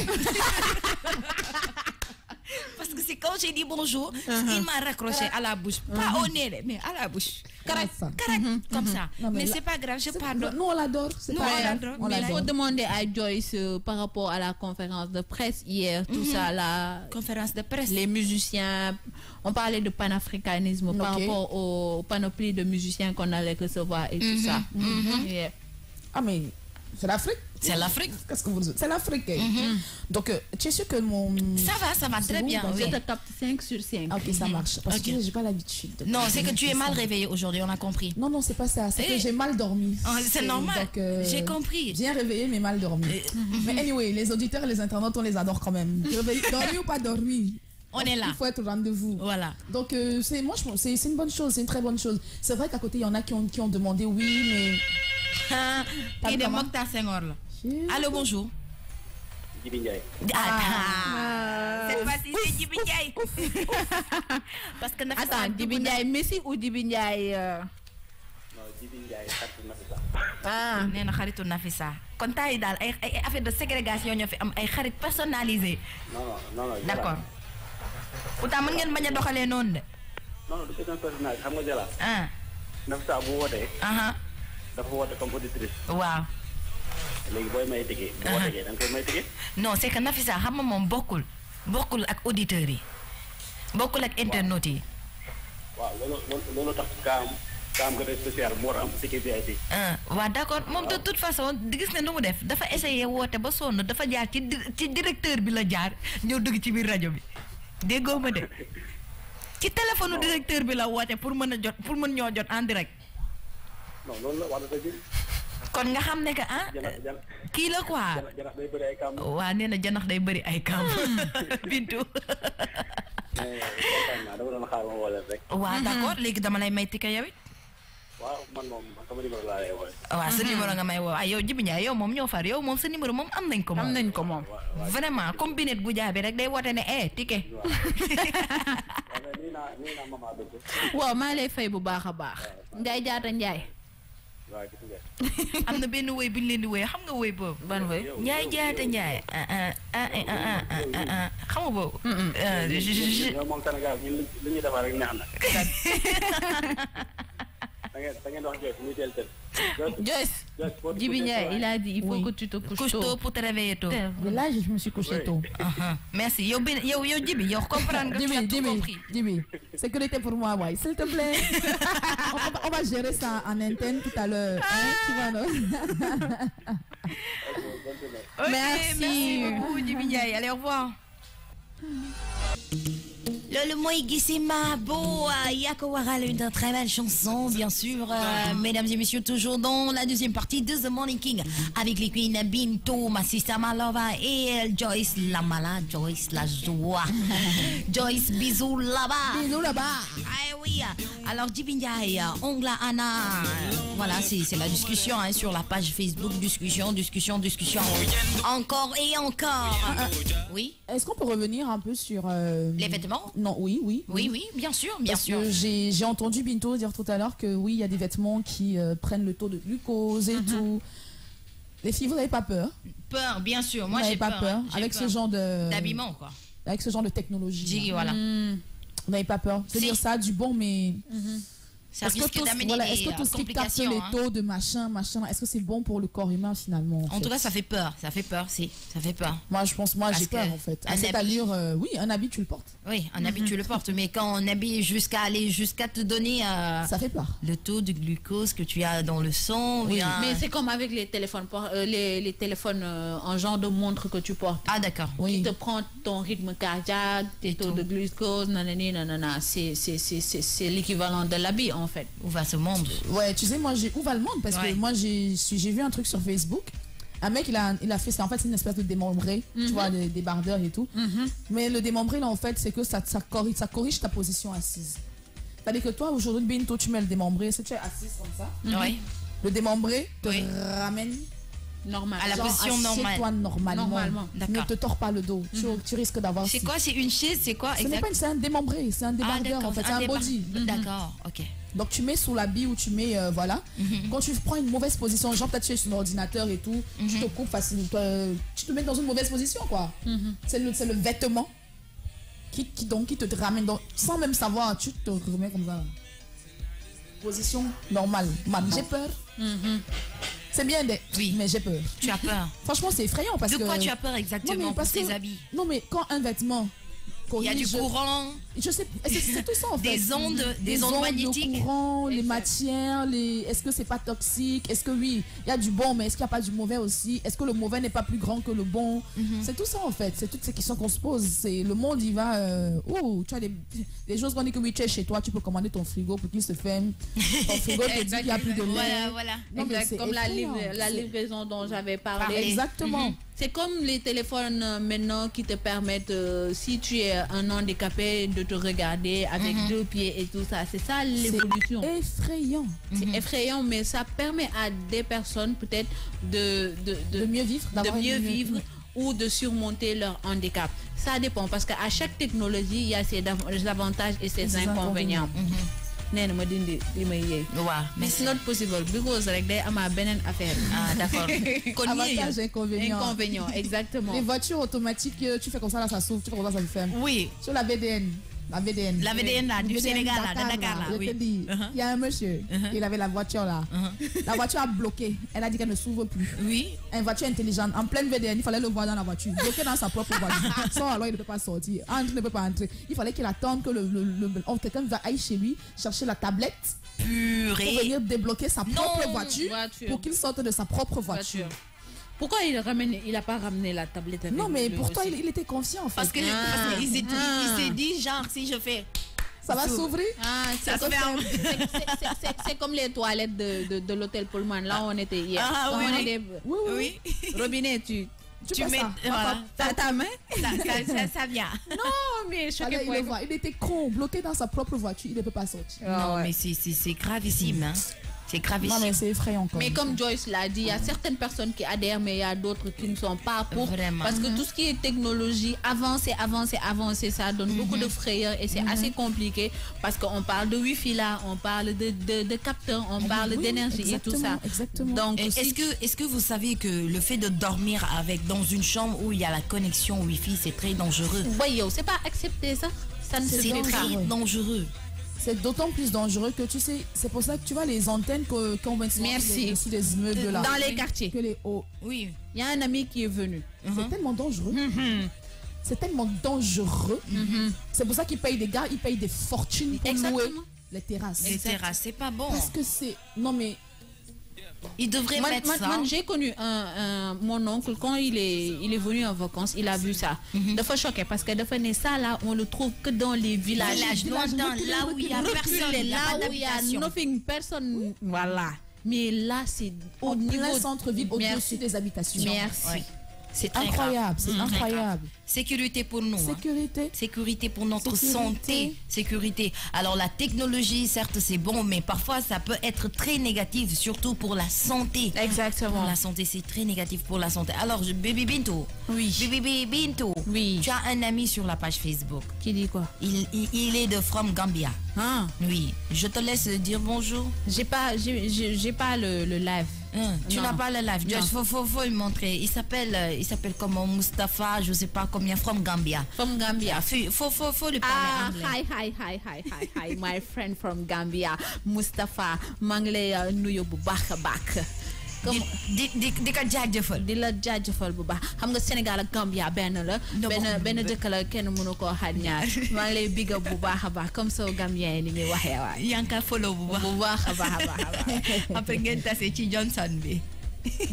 Parce que c'est quand j'ai dit bonjour, il m'a raccroché à la bouche. Pas au nez, mais à la bouche. Carrec, comme ça. Non, mais c'est pas grave, je pardonne. Nous, on l'adore. Nous, on l'adore. Mais il faut demander à Joyce par rapport à la conférence de presse hier, tout ça là. Conférence de presse. Les musiciens, on parlait de panafricanisme par rapport aux panoplies de musiciens qu'on allait recevoir et tout ça. Yeah. Ah, mais c'est l'Afrique. C'est l'Afrique. Qu'est-ce que vous dites? C'est l'Afrique. Donc, tu es sûr que mon... Ça va très bien. Je te capte 5 sur 5. Ok, ça marche. Parce que j'ai pas l'habitude. Non, c'est que tu es mal réveillé aujourd'hui, on a compris. Non, c'est pas ça. C'est que j'ai mal dormi. C'est normal. J'ai compris. Bien réveillé, mais mal dormi. Mais anyway, les auditeurs et les internautes, on les adore quand même. Dormi ou pas dormi? On est là. Il faut être au rendez-vous. Voilà. Donc, c'est une bonne chose, c'est une très bonne chose. C'est vrai qu'à côté, il y en a qui ont demandé oui, mais... Il est Mokhtar Senghor là. Allô, bonjour. Djiby Ndiaye. Cette fois-ci, Djibi Ndiaye. Parce que attends, Djibi Ndiaye Messi ou Djibi Ndiaye non Djibi Ndiaye xaritu Nafisa. ah nee na xaritu Nafisa kon tay daal ay affaire de ségrégation ñoo fi am ay xarit personnalisé. non. D'accord. Pourtant mën ngeen bañ a doxalee noonu de. non du question personnel xam nga Jalla. ah. Nafisa bu wootee. dafa woote comme auditrice. waaw. léegi booy may ticket. boo wootee da nga koy may ticket. non c'est que Nafisa xam nga moom bokkul ak auditeurs yi bokkul ak internautes yi. waaw loolu tax kaam nga def spécial mu war a am ticket VIP. waaw d'accord moom de toute façon gis nga nu mu def dafa essayé woote ba sonn dafa jaar ci directeur bi la jaar ñëw dugg ci biir rajo bi déggoo ma de ci téléphone directeur bi la woote pour mën ñoo jot en direct. non loolu la wax dëgg. kon nga xam ne que kii la quoi. janax day bëri ay kaam. waaw nee na janax day bëri ay kaam. Bintu. dama doon xaar ma woo leen rek. waaw d'accord léegi dama lay may ticket yow it. waaw man moom sama numéro laa lay woowee. waaw sa numéro nga may woo yow Djibi Ndiaye yow moom ñoo far yow moom sa numéro moom am nañ ko moom. vraiment comme Binet Goudia bi rek day woote ne ticket. waaw maa lay fay bu baax a baax. Ndiaye Jaata Ndiaye. waaw gis nga. am na benn woy bu ñu leen di woy xam nga woy boobu. ban woy. Ndiaye Jaata Ndiaye. xam nga boobu. yow moom Sénégal ñun li ñuy defar rek neex na. da ngeen wax Joyce muy teel. Joyce. Djibi Ndiaye il a dit il faut que tu te couches tôt pour te réveiller tôt. Mais là je me suis couché tôt. Merci yow Djibi yow comprendre que tu as tout compris. Djibi sécurité pour moi ouais s'il te plaît. on va gérer ça en interne tout à l'heure. Tu vois non? Merci beaucoup Djibi Ndiaye. Allez au revoir. Le Moï Gissima Bo Yako Waral, une très belle chanson, bien sûr. Mesdames et messieurs, toujours dans la deuxième partie de The Morning King avec les queens Binto, Massissa Malova et Joyce la malade, Joyce la joie. Joyce, bisous là-bas. Bisous là-bas. Ah oui. Alors, Djibi Ndiaye, Ongla Anna. Voilà, c'est la discussion sur la page Facebook. Discussion. Encore et encore. Oui. Est-ce qu'on peut revenir un peu sur les vêtements? Non, oui, bien sûr. Parce que j'ai entendu Binto dire tout à l'heure que oui, il y a des vêtements qui prennent le taux de glucose et tout. Les filles, vous n'avez pas peur? Peur, bien sûr. Moi, j'ai pas peur. Avec ce genre d'habillement, quoi. Avec ce genre de technologie. Voilà. Vous n'avez pas peur? C'est-à-dire ça, du bon, mais... Ça risque d'amener est-ce que tout ce qui capte les taux de machin, est-ce que c'est bon pour le corps humain finalement en tout cas, ça fait peur. Ça fait peur. Moi, j'ai peur en fait. À cette allure, oui, un habit, tu le portes. Oui, un habit, tu le portes. Mais quand on habille jusqu'à te donner ça fait peur. Le taux de glucose que tu as dans le sang. Oui. Mais c'est comme avec les téléphones, les téléphones en genre de montre que tu portes. Ah, d'accord. Qui te prend ton rythme cardiaque, tes taux de glucose, nanana. C'est l'équivalent de l'habit en fait. Où va ce monde? Ouais, tu sais, où va le monde? Parce que moi, j'ai vu un truc sur Facebook. Un mec, il a fait ça. En fait, c'est une espèce de démembré, tu vois, des débardeurs et tout. Mais le démembré, là, en fait, c'est que ça corrige ta position assise. C'est-à-dire que toi, aujourd'hui, Binto, tu mets le démembré. Si tu es assise comme ça, le démembré te ramène normal. À la position normale. Toi normalement. Ne te tords pas le dos. Tu risques d'avoir... C'est quoi? C'est une chaise? C'est quoi? Ce n'est pas c'est un démembré, c'est un débardeur en fait, c'est un body. D'accord, ok. Donc tu mets sous l'habit ou tu mets, voilà. Quand tu prends une mauvaise position, genre peut-être tu es sur l'ordinateur et tout, tu te coupes facilement, tu te mets dans une mauvaise position quoi. C'est le vêtement qui te ramène dans, sans même savoir, tu te remets comme ça. Position normale. J'ai peur. C'est bien, mais j'ai peur. Tu as peur? Franchement, c'est effrayant parce que... De quoi tu as peur exactement pour tes habits? Non, mais quand un vêtement... Il y a du courant. Je sais, c'est tout ça en fait. Des ondes magnétiques. Le courant, les matières, est-ce que c'est pas toxique? Est-ce que oui, il y a du bon, mais est-ce qu'il n'y a pas du mauvais aussi? Est-ce que le mauvais n'est pas plus grand que le bon? C'est tout ça en fait. C'est toutes ces questions qu'on se pose. C'est le monde, il va. Tu as des choses qu'on dit que oui, tu es chez toi, tu peux commander ton frigo pour qu'il se ferme. Ton frigo te dit qu'il n'y a plus de lait. Voilà. Non, exact, comme la livraison dont j'avais parlé. Exactement. C'est comme les téléphones maintenant qui te permettent, si tu es un handicapé, de te regarder avec deux pieds et tout ça. C'est ça l'évolution. C'est effrayant. C'est effrayant, mais ça permet à des personnes peut-être de mieux vivre. De mieux vivre. ou de surmonter leur handicap. Ça dépend parce qu'à chaque technologie, il y a ses avantages et ses inconvénients. Mais it's not possible because like they am a benen affaire. Ah d'accord. Avantage, inconvénient, exactement. Les voitures automatiques, tu fais comme ça là, ça s'ouvre, tu fais comme ça, ça se ferme. Oui. Sur la VDN. La VDN. La VDN là, du Sénégal là, de Dakar là. Je te dis, il y a un monsieur, il avait la voiture là. La voiture a bloqué. Elle a dit qu'elle ne s'ouvre plus. Oui. Une voiture intelligente, en pleine VDN, il fallait le voir dans la voiture, bloqué dans sa propre voiture. Sans alors il ne peut pas sortir. André ne peut pas entrer. Il fallait qu'il attende que quelqu'un va aller chez lui chercher la tablette. Purée. Pour venir débloquer sa propre voiture pour qu'il sorte de sa propre voiture. Pourquoi il n'a pas ramené la tablette avec Non, mais lui pourtant, aussi? il était confiant en fait. Parce qu'il s'est dit, genre, si je fais... Ça va s'ouvrir. Ça se ferme. C'est comme les toilettes de l'hôtel Pullman. Là, on était hier. Ah, oui, oui. Robinet, tu mets voilà. ta main. Ça vient. Non, mais il était con, bloqué dans sa propre voiture. Il ne peut pas sortir. Non, mais c'est gravissime. Hein. C'est gravissime. Non, mais c'est effrayant. Mais comme Joyce l'a dit, il y a certaines personnes qui adhèrent, mais il y a d'autres qui ne sont pas pour. Vraiment. Parce que tout ce qui est technologie, avancer, ça donne beaucoup de frayeur et c'est assez compliqué parce qu'on parle de Wi-Fi là, on parle de capteurs, on parle d'énergie et tout ça. Exactement. Donc, est-ce que vous savez que le fait de dormir dans une chambre où il y a la connexion Wi-Fi, c'est très dangereux? Oui, c'est pas accepté ça. Ça ne c'est très dangereux. C'est d'autant plus dangereux que tu sais, c'est pour ça que tu vois les antennes qu'on met sur les immeubles là. Dans les quartiers. Que les hauts. Oui. Il y a un ami qui est venu. C'est tellement dangereux. C'est tellement dangereux. C'est pour ça qu'ils payent des gars, ils payent des fortunes pour louer les terrasses. Les terrasses, c'est pas bon. Parce que c'est... Non mais... Il devrait mettre ça. Moi, j'ai connu mon oncle, quand il est venu en vacances, il a vu ça. Il fois choqué parce que ça là, on le trouve que dans les villages. Là où il y a personne, là où il y a nothing, personne. Voilà. Mais là, c'est au niveau centre-ville, au-dessus des habitations. Merci. Ouais. C'est incroyable, c'est incroyable. Sécurité pour nous. Sécurité. Hein. Sécurité pour notre santé. Sécurité. Alors la technologie, certes, c'est bon, mais parfois ça peut être très négatif, surtout pour la santé. Exactement. Pour la santé, c'est très négatif pour la santé. Alors, Baby Bintou. Oui. Baby Bintou. Oui. Tu as un ami sur la page Facebook. Qui dit quoi? Il est de From Gambia. Ah. Oui. Je te laisse dire bonjour. J'ai pas le live. Tu n'as pas le live. Il faut le montrer. Il s'appelle comment? Mustapha, je sais pas combien. From Gambia. From Gambia. Faut lui parler anglais. Hi, my friend from Gambia, Mustapha. Manglé nuyo bu baax di ka jaajëfal di la jaajëfal bu baax xam nga Sénégal ak Gambia benn la benn dëkk la kenn mënu koo xaaj ñaar maa ngi lay big up bu baax a baax comme ça Gambien ni muy waxee waay yaa ngi koy follow bu baax a baax après ngeen tase ci Johnson bi.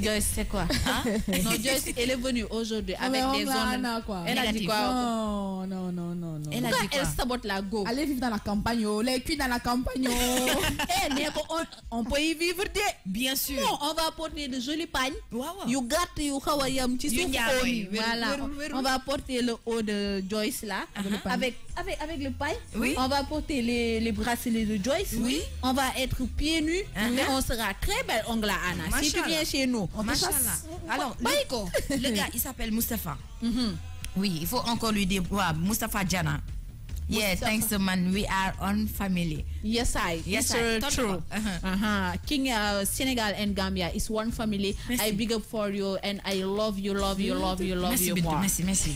Joyce, c'est quoi? Hein? Non, Joyce, elle est venue aujourd'hui avec des zones. Elle a dit quoi? Non. Elle a dit quoi? Elle sabote la go. Allez vivre dans la campagne, les cuits dans la campagne. On peut y vivre des. Bien sûr. Non, on va apporter de jolis pagnes. You got you hawayam voilà. On va apporter le haut de Joyce là. Avec le paille. Oui. On va apporter les bracelets de Joyce. Oui. On va être pieds nus. Mais on sera très belle, Ongla Anna. Si tu viens chez nous. Alors, le gars, il s'appelle Mustapha. Oui, il faut encore lui dire, Mustapha Jana. Yeah, thanks man. We are on family. Yes, true. King Senegal and Gambia is one family. Merci. I big up for you and I love you more. Merci.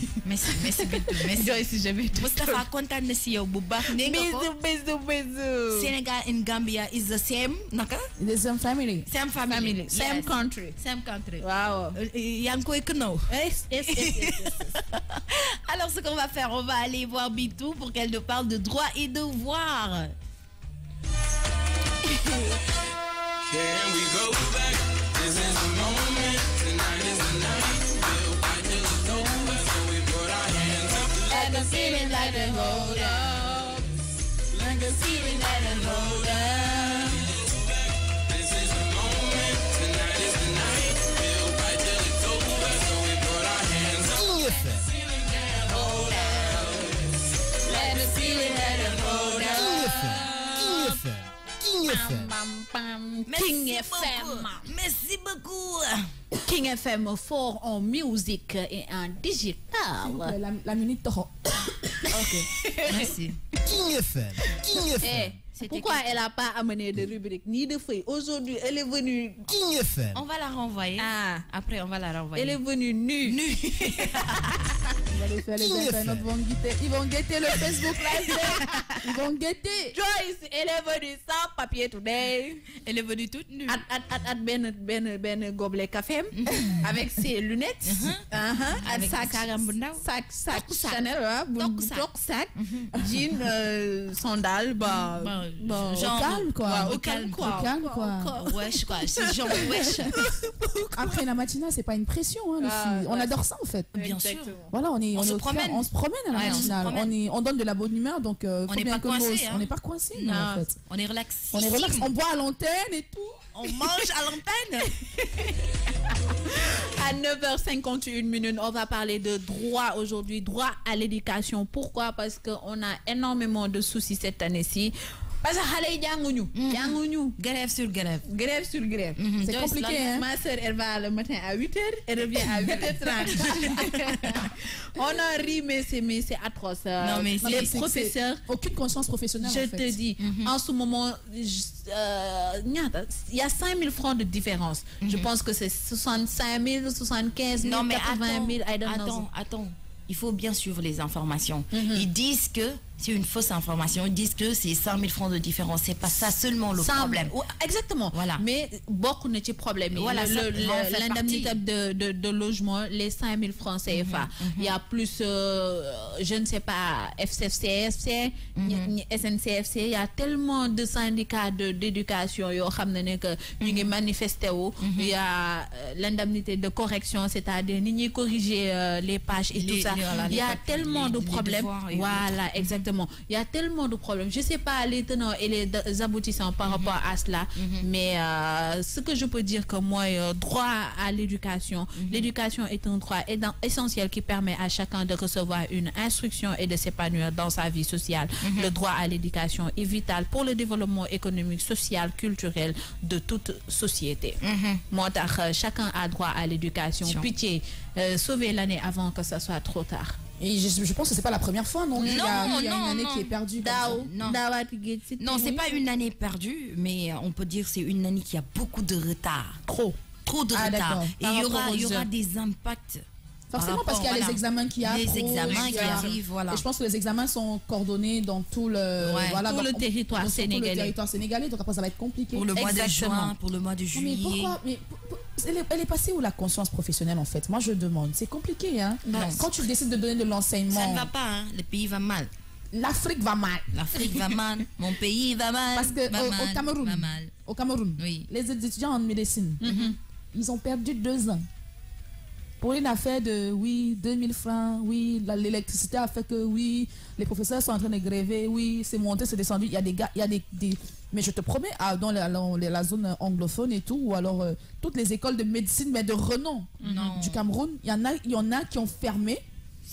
Joyce, je vais Mustapha, content de si yow bu baax. Bisous. Senegal and Gambia is the same, naka? The same family. Same family. Same country. Wow. Yang koy know. Yes. Alors, ce qu'on va faire, on va aller voir Bitou pour qu'elle nous parle de droits et devoirs. Can we go back? This is the moment. Tonight is the night. We'll fight till it's over. So we put our hands up. Like the feeling, like the hold up. Like the feeling, like the hold up. This is the moment. Tonight is the night. We'll fight till it's over. So we put our hands up. Let the feeling, let the hold up. King FM. King FM. Merci beaucoup. King FM fort en musique et en digital. La minute Toro. Ok, merci. King FM. King FM. Pourquoi elle n'a pas amené de rubrique ni de feuille? Aujourd'hui, elle est venue. King FM. On va la renvoyer. Ah. Après, on va la renvoyer. Elle est venue nue. On va les faire les internautes ils vont guetter le Facebook Live. Ils vont guetter. Joyce, elle est venue sans papier today. Elle est venue toute nue. Ben gobelet café avec ses lunettes. Avec sac Chanel, sac, jean, sandales, Genre, calme quoi. Au calme quoi. Wesh quoi, c'est genre wesh. Après la matinale, c'est pas une pression, hein, les filles. On adore ça en fait. Bien sûr. Voilà, on se promène à la matinale. On donne de la bonne humeur, donc on n'est pas coincé. On n'est pas coincé, non, en fait. on est relax. On est relax. On boit à l'antenne et tout. On mange à l'antenne. À 9h51, on va parler de droit aujourd'hui, droit à l'éducation. Pourquoi? Parce qu'on a énormément de soucis cette année-ci. Parce que grève sur grève. Grève sur grève. C'est compliqué, hein? Ma soeur, elle va le matin à 8h, elle revient à 8h30. On a ri, mais c'est atroce. Non, mais les professeurs... Aucune conscience professionnelle, Je te dis, en ce moment, il y a 5 000 francs de différence. Je pense que c'est 65 000, 75 000, non, mais 80 000, attends. Il faut bien suivre les informations. Ils disent que c'est une fausse information. Ils disent que c'est 100 000 francs de différence. C'est pas ça seulement le problème. Exactement. Voilà. Mais beaucoup de problèmes. Voilà, l'indemnité de logement, les 5 000 francs CFA. Il y a plus, je ne sais pas, FCFC, SNCFC. Il y a tellement de syndicats d'éducation qui manifestent. Il y a l'indemnité de correction, c'est-à-dire ni corriger les pages et tout ça. Il y a tellement de problèmes. Voilà, exactement. Il y a tellement de problèmes. Je ne sais pas les tenants et les aboutissants par rapport à cela, mais ce que je peux dire que moi, droit à l'éducation, l'éducation est un droit essentiel qui permet à chacun de recevoir une instruction et de s'épanouir dans sa vie sociale. Le droit à l'éducation est vital pour le développement économique, social, culturel de toute société. Moi, chacun a droit à l'éducation. Pitié, sauver l'année avant que ça soit trop tard. Et je pense que c'est pas la première fois, non? Il y a une année qui est perdue. Non, c'est pas une année perdue, mais on peut dire que c'est une année qui a beaucoup de retard. Trop de retard. Et il y aura des impacts. Forcément, parce qu'il y a les examens qui arrivent. Les examens qui arrivent, voilà. Et je pense que les examens sont coordonnés dans tout le, tout le territoire sénégalais. Donc après, ça va être compliqué. Pour le mois de juin, pour le mois de juillet. Mais pourquoi elle est passée où la conscience professionnelle en fait? Moi, je demande. C'est compliqué, hein? Quand tu décides de donner de l'enseignement. Ça ne va pas, hein? Le pays va mal. L'Afrique va mal. L'Afrique va mal. Mon pays va mal. Parce que au Cameroun, les étudiants en médecine, ils ont perdu 2 ans. Pour une affaire de 2000 francs, l'électricité a fait que les professeurs sont en train de gréver, c'est monté, c'est descendu. Il y a des gars, mais je te promets, dans la zone anglophone et tout, ou alors toutes les écoles de médecine, mais de renom du Cameroun, il y en a qui ont fermé.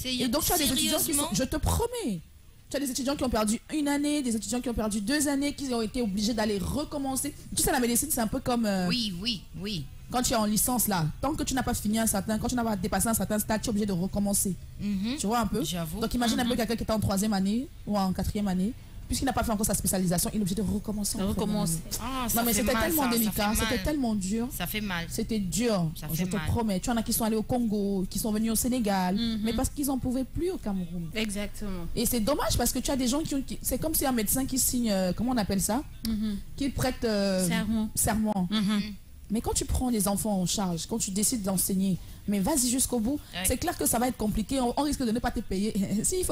Et donc tu as des étudiants qui sont, je te promets, tu as des étudiants qui ont perdu 1 année, des étudiants qui ont perdu 2 années, qui ont été obligés d'aller recommencer. Tu sais, la médecine, c'est un peu comme... Oui. Quand tu es en licence là, tant que tu n'as pas fini quand tu n'as pas dépassé un certain stade, tu es obligé de recommencer. Tu vois un peu? Donc imagine un peu quelqu'un qui est en 3e année ou en 4e année, puisqu'il n'a pas fait encore sa spécialisation, il est obligé de recommencer. Non mais c'était tellement délicat, c'était tellement dur. Ça fait mal. C'était dur, je te promets. Tu en as qui sont allés au Congo, qui sont venus au Sénégal, mais parce qu'ils n'en pouvaient plus au Cameroun. Exactement. Et c'est dommage parce que tu as des gens c'est comme si un médecin qui signe, comment on appelle ça? Qui prête serment. Mais quand tu prends les enfants en charge, quand tu décides d'enseigner, mais vas-y jusqu'au bout, c'est clair que ça va être compliqué. On risque de ne pas te payer. Si,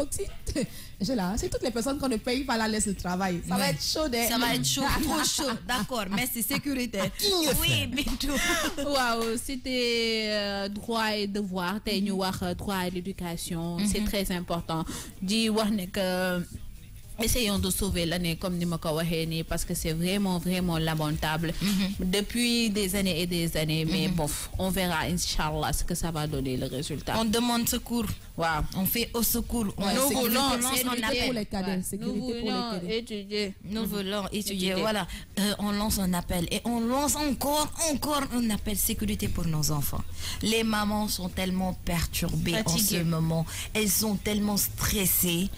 c'est toutes les personnes qu'on ne paye pas, la laisse le travail. Ça va être chaud. Ça va être chaud, trop chaud. D'accord, mais c'est sécurité. Oui, Bintou. Waouh, c'était droit et devoir. Droit à l'éducation. C'est très important. Dis, essayons de sauver l'année comme Nimaka Waheni parce que c'est vraiment, vraiment lamentable depuis des années et des années. Mais bof, on verra, Inch'Allah, ce que ça va donner le résultat. On demande secours. Wow. On fait au secours. Nous voulons étudier. Nous voulons étudier. Voilà. On lance un appel et on lance encore un appel sécurité pour nos enfants. Les mamans sont tellement perturbées en ce moment. Elles sont tellement stressées.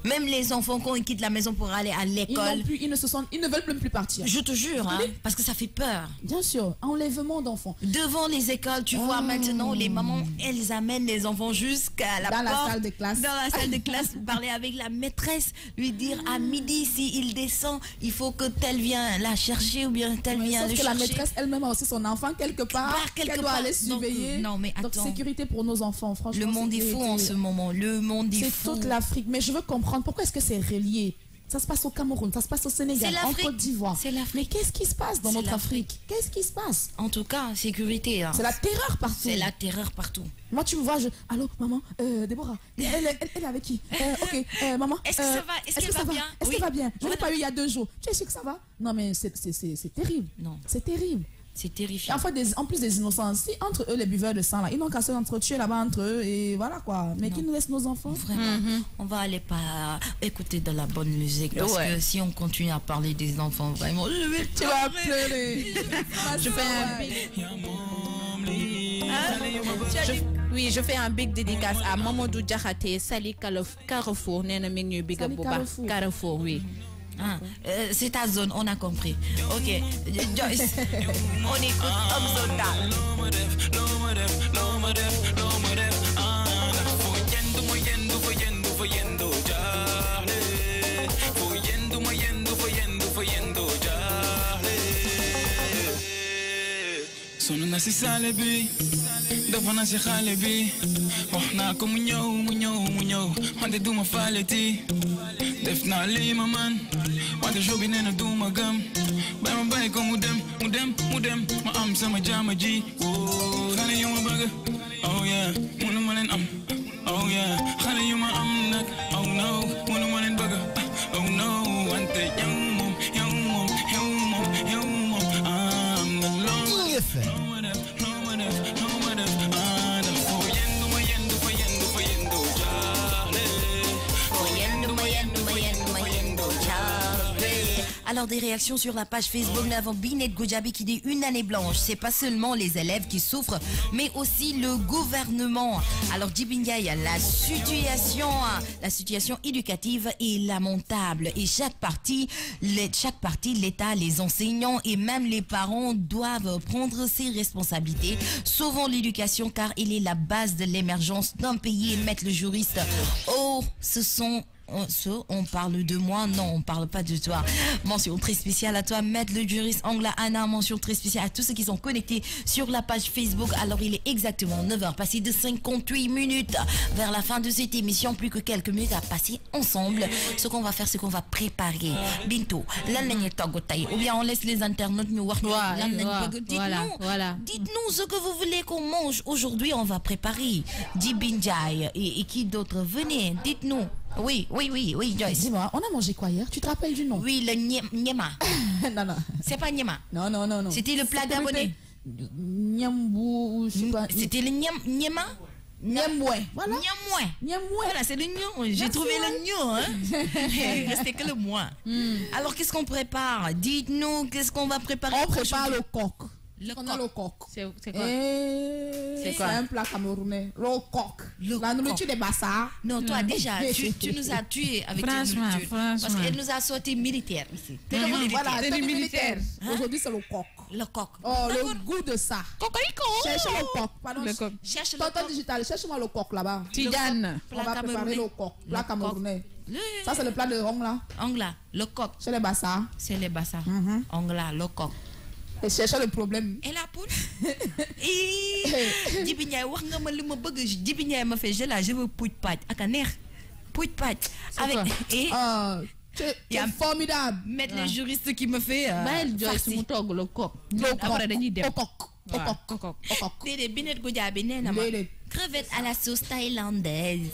Même les enfants, quand ils quittent la maison pour aller à l'école, ils ne veulent même plus partir. Je te jure, hein, parce que ça fait peur. Bien sûr, enlèvement d'enfants. Devant les écoles, tu vois maintenant, les mamans, elles amènent les enfants jusqu'à la porte, la salle de classe. Dans la salle de classe, parler avec la maîtresse, lui dire à midi, s'il descend, il faut que tel vient la chercher ou bien tel vient le chercher. La maîtresse elle-même a aussi son enfant quelque part, qu'elle doit aller surveiller. Non, mais attends. Donc, sécurité pour nos enfants, franchement. Le monde est fou en ce moment. Le monde est fou. C'est toute l'Afrique. Mais je veux comprendre pourquoi est-ce que c'est relié. Ça se passe au Cameroun, ça se passe au Sénégal, en Côte d'Ivoire. C'est l'Afrique. Mais qu'est-ce qui se passe dans notre Afrique? Qu'est-ce qui se passe? En tout cas, sécurité. Hein. C'est la terreur partout. C'est la terreur partout. Moi, tu me vois, allô, maman, Déborah, elle est avec qui? Ok, maman. Est-ce que ça va? Est-ce qu'elle va bien? Est-ce qu'elle va bien? Je ne l'ai pas eu il y a 2 jours. Tu es sûr que ça va? Non, mais c'est terrible. Non. C'est terrible. C'est terrifiant. En plus des innocents, si entre eux, les buveurs de sang, là, ils n'ont qu'à s'entretuer là-bas entre eux et voilà quoi. Mais qui nous laisse nos enfants? Vraiment, on va aller pas écouter de la bonne musique parce que si on continue à parler des enfants, vraiment, je vais tu vas pleurer. Je fais je fais un big dédicace à Mamadou Diakhaté, Sali Carrefour, Nena Mingnu Big Abouba. Carrefour, oui. Ah, c'est ta zone, on a compris. Ok, Joyce, on écoute Homme Sono nasi salebi, dafa nasi khalebi. Waxna ko mu ñew, wante duma faleti. Def na li ma man, wante jobi nena duma gam. Bay ma bay ko mu dem, ma am sama jama ji. Oh, xale yu ma bëgg, oh yeah, mënu ma leen am, oh yeah. Xale yu ma am nak, oh no, mënu ma leen bëgg, oh no. Wante yow moom, I'm the Lord. Alors des réactions sur la page Facebook, nous avons Binet Gojabi qui dit une année blanche. C'est pas seulement les élèves qui souffrent, mais aussi le gouvernement. Alors Djibingay, la situation éducative est lamentable et chaque partie, l'État, les enseignants et même les parents doivent prendre ses responsabilités. Sauvons l'éducation car il est la base de l'émergence d'un pays. Maître le juriste. Oh, on parle de moi, non, on parle pas de toi. Mention très spéciale à toi, Maître le juriste Angla Anna. Mention très spéciale à tous ceux qui sont connectés sur la page Facebook. Alors il est exactement 9h passé de 58 minutes vers la fin de cette émission. Plus que quelques minutes à passer ensemble. Ce qu'on va faire, c'est qu'on va préparer Binto, ou bien on laisse les internautes nous voir. Dites-nous ce que vous voulez qu'on mange. Aujourd'hui on va préparer Djibinjay et qui d'autre? Venez, dites-nous. Oui, Joyce. Dis-moi, on a mangé quoi hier? Tu te rappelles du nom? Oui, le nyema. Non. C'est pas nyema. Non. C'était le plat gabonais. Nyambou, je sais pas. C'était le nyema. Nyamoué. Voilà. Voilà, c'est le gnon. J'ai trouvé le gnon. Il restait que le moi. Alors, qu'est-ce qu'on prépare? Dites-nous, qu'est-ce qu'on va préparer? On prépare le coq. On a le coq. C'est quoi? C'est un plat camerounais. Le coq. La nourriture des bassards. Non, toi déjà, tu nous as tués avec tes nourritures. Parce qu'elle nous a sorti militaire ici. Voilà, c'est militaire. Aujourd'hui, c'est le coq. Le coq. Oh, le goût de ça. Cocorico. Cherche le coq. Pardon. Cherche le coq. Digital, cherche-moi le coq là-bas. Tidane. On va préparer le coq. Plat camerounais. Ça, c'est le plat de Ongla. Ongla, le coq. C'est les bassards. C'est les bassards. Ongla, le coq. Et chercher le problème. Et la poule. Djibinjay wax nga ma li ma bëgg Djibinjay ma fait je veux pouit pat ak a neex pouit pat avec c'est formidable. Mettre les juristes qui me fait Joyce mu togg le coq. Après dañuy dem. Au coq. Dédé Binet Goudiaby nee na ma crevette à la sauce thaïlandaise.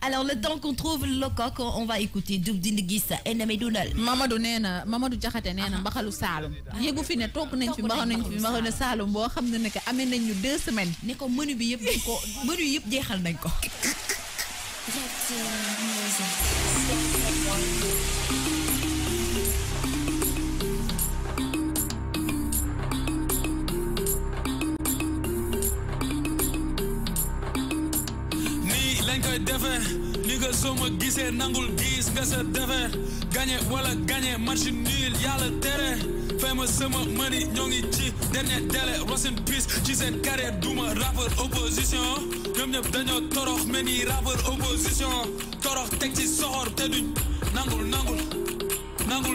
Alors le temps qu'on trouve le coq, on va écouter Doub Dindgui sa ennemi Dounal. Mamadou neena Mamadou Diakhaté neena mbaxalu Saloum. Yegu fi ne tok nañ fi mbaxalu Saloum bo xamne ne que amé nañ ñu 2 semaines. Ne ko menu bi yépp ko menu yépp jéxal nañ ko. Nigga soma gisee nangul gis nga sa defer gagné wala gagné match nul yàlla tere fay ma sama money ñoo ngi ci dernier délai rest in peace ci seen carrière duma rappeur opposition ñoom ñëpp dañoo torox mel ni rappeur opposition torox teg ci soxor te duñ nangul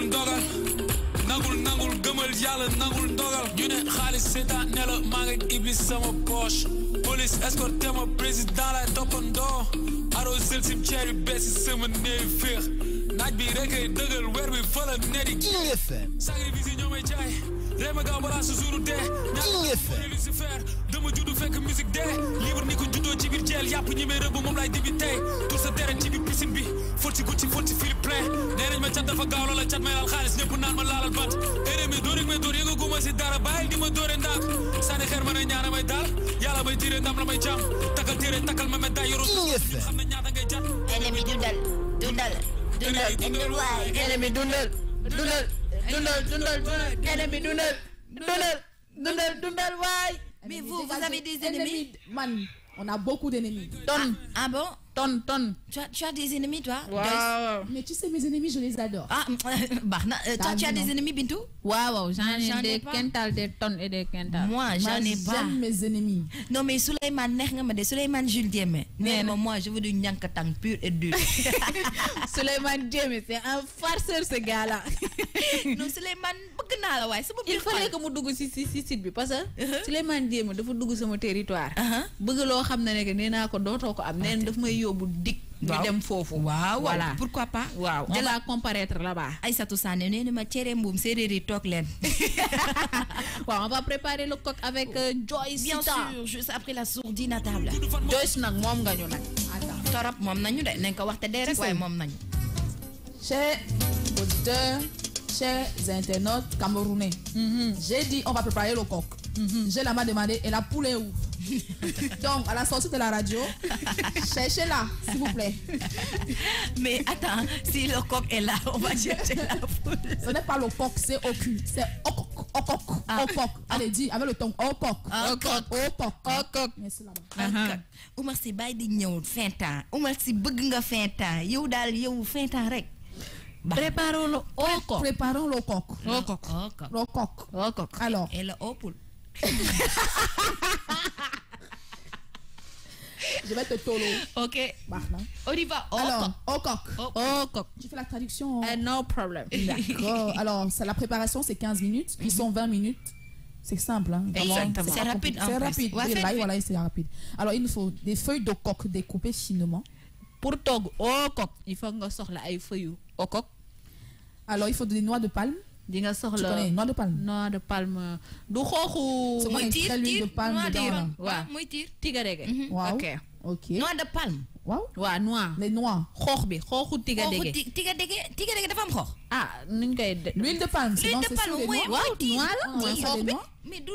ndogal nangul gëmal yàlla nangul ndogal ñu ne xaalis seetaan ne la maa ngi iblis sama poche police escorté ma président lay toppandoo arrosel cimetière yu bees yi sama néew féex naaj bi rek ay dëggal weer bi fa la ne di King FM sacrifice yi ñoo may jaay réew ma gaaw balaa sa jouru dee King FM Lucifer dama juddu fekk musique dee libre ni ko juddoo ci biir jeel yàpp ñi may rëbb moom laay dibi tey tur sa deret ci biir piscine bi fóot ci Gucci fóot ci Philippe Plein nee nañ ma cat dafa gaaw loola cat may laal xaalis ñëpp naan ma laalal bant éremi dóor yi may dóor yënga guma si dara bàyyi di ma dóore ndaak sànni xeer ma ne ñaana may daal yàlla may tiire ndam la may jàmm takkal téere takkal ma médaille yoru xam ne ñaata ngay jat ennemi dundal waay Ennemi dundal ennemi dundal waay. Mais vous avez des ennemis? Man, on a beaucoup d'ennemis. Ah bon? Tonne. Tu as des ennemis, toi? Wow. Mais tu sais, mes ennemis, je les adore. Ah, Barna, toi, tu as des ennemis, Bintou? Wow, j'en ai des quintals, des tonnes et des quintals. Moi, j'en ai pas. J'aime mes ennemis. Non, mais Souleymane Jules Diémé. Mais moi, je veux du Nyankatang pur et dur. Souleymane Diémé, c'est un farceur, ce gars-là. Non, Souleymane, il fallait que mu dugg ci site bi parce que Souleymane Diémé dafa dugg sama territoire. Bëgg loo xam ne nee naa ko dootoo ko am nee daf may yóbbu dik ñu dem foofu. Waaw voilà pourquoi pas. Waaw on va comparaître là-bas. Aïssatou Sané nee na ma cere mbuum séeréer yi toog leen. Waaw on va préparer le coq avec Joyce. Bien sûr, juste après la sourdine à table. Joyce nag moom nga ñu nag. Torop moom nañu de nañ ko waxte dee rek waaye moom nañu. Chers auditeurs, chers internautes camerounais, j'ai dit on va préparer le coq. J'ai la main demandé et la poule est où? Donc, à la sortie de la radio, cherchez-la, s'il vous plaît. Mais attends, si le coq est là, on va chercher la poule. Ce n'est pas le coq, c'est au cul. C'est au coq. Au coq. Allez, dis avec le ton. Au coq. Au coq. Au coq. Merci là-bas. Oumar si bay di ñëw fin temps. Oumar si bëgg nga fin temps. Yow daal yow fin temps rek. Préparons le coq. Préparons le coq. Au coq. Le coq. Au coq. Alors. Et le au poule. Je vais te tolo. Ok. On y va. Alors, au coq. Au coq. Tu fais la traduction. No problem. D'accord. Alors, la préparation, c'est 15 minutes. Ils sont 20 minutes. C'est simple. Hein. Exactement. C'est rapide. C'est rapide. Voilà, c'est rapide. Alors, il nous faut des feuilles de coq découpées finement. Pour togg au coq, il faut nga soxla ay feuilles au coq. Alors, il faut des noix de palme. Di nga soxla tu connais noix de palme. Noix de palme du xooxu. Mooy l'huile de palme dedans. Waaw muy tiir tigadege. Waaw. Ok. Noix de palme. Waaw. Waaw noix. Les noix. Xoox bi xooxu tigadege. Tigadege dafa am xoox. Ah nuñ koy l'huile de palme. L'huile de palme mooy noix la xoox bi. Mais du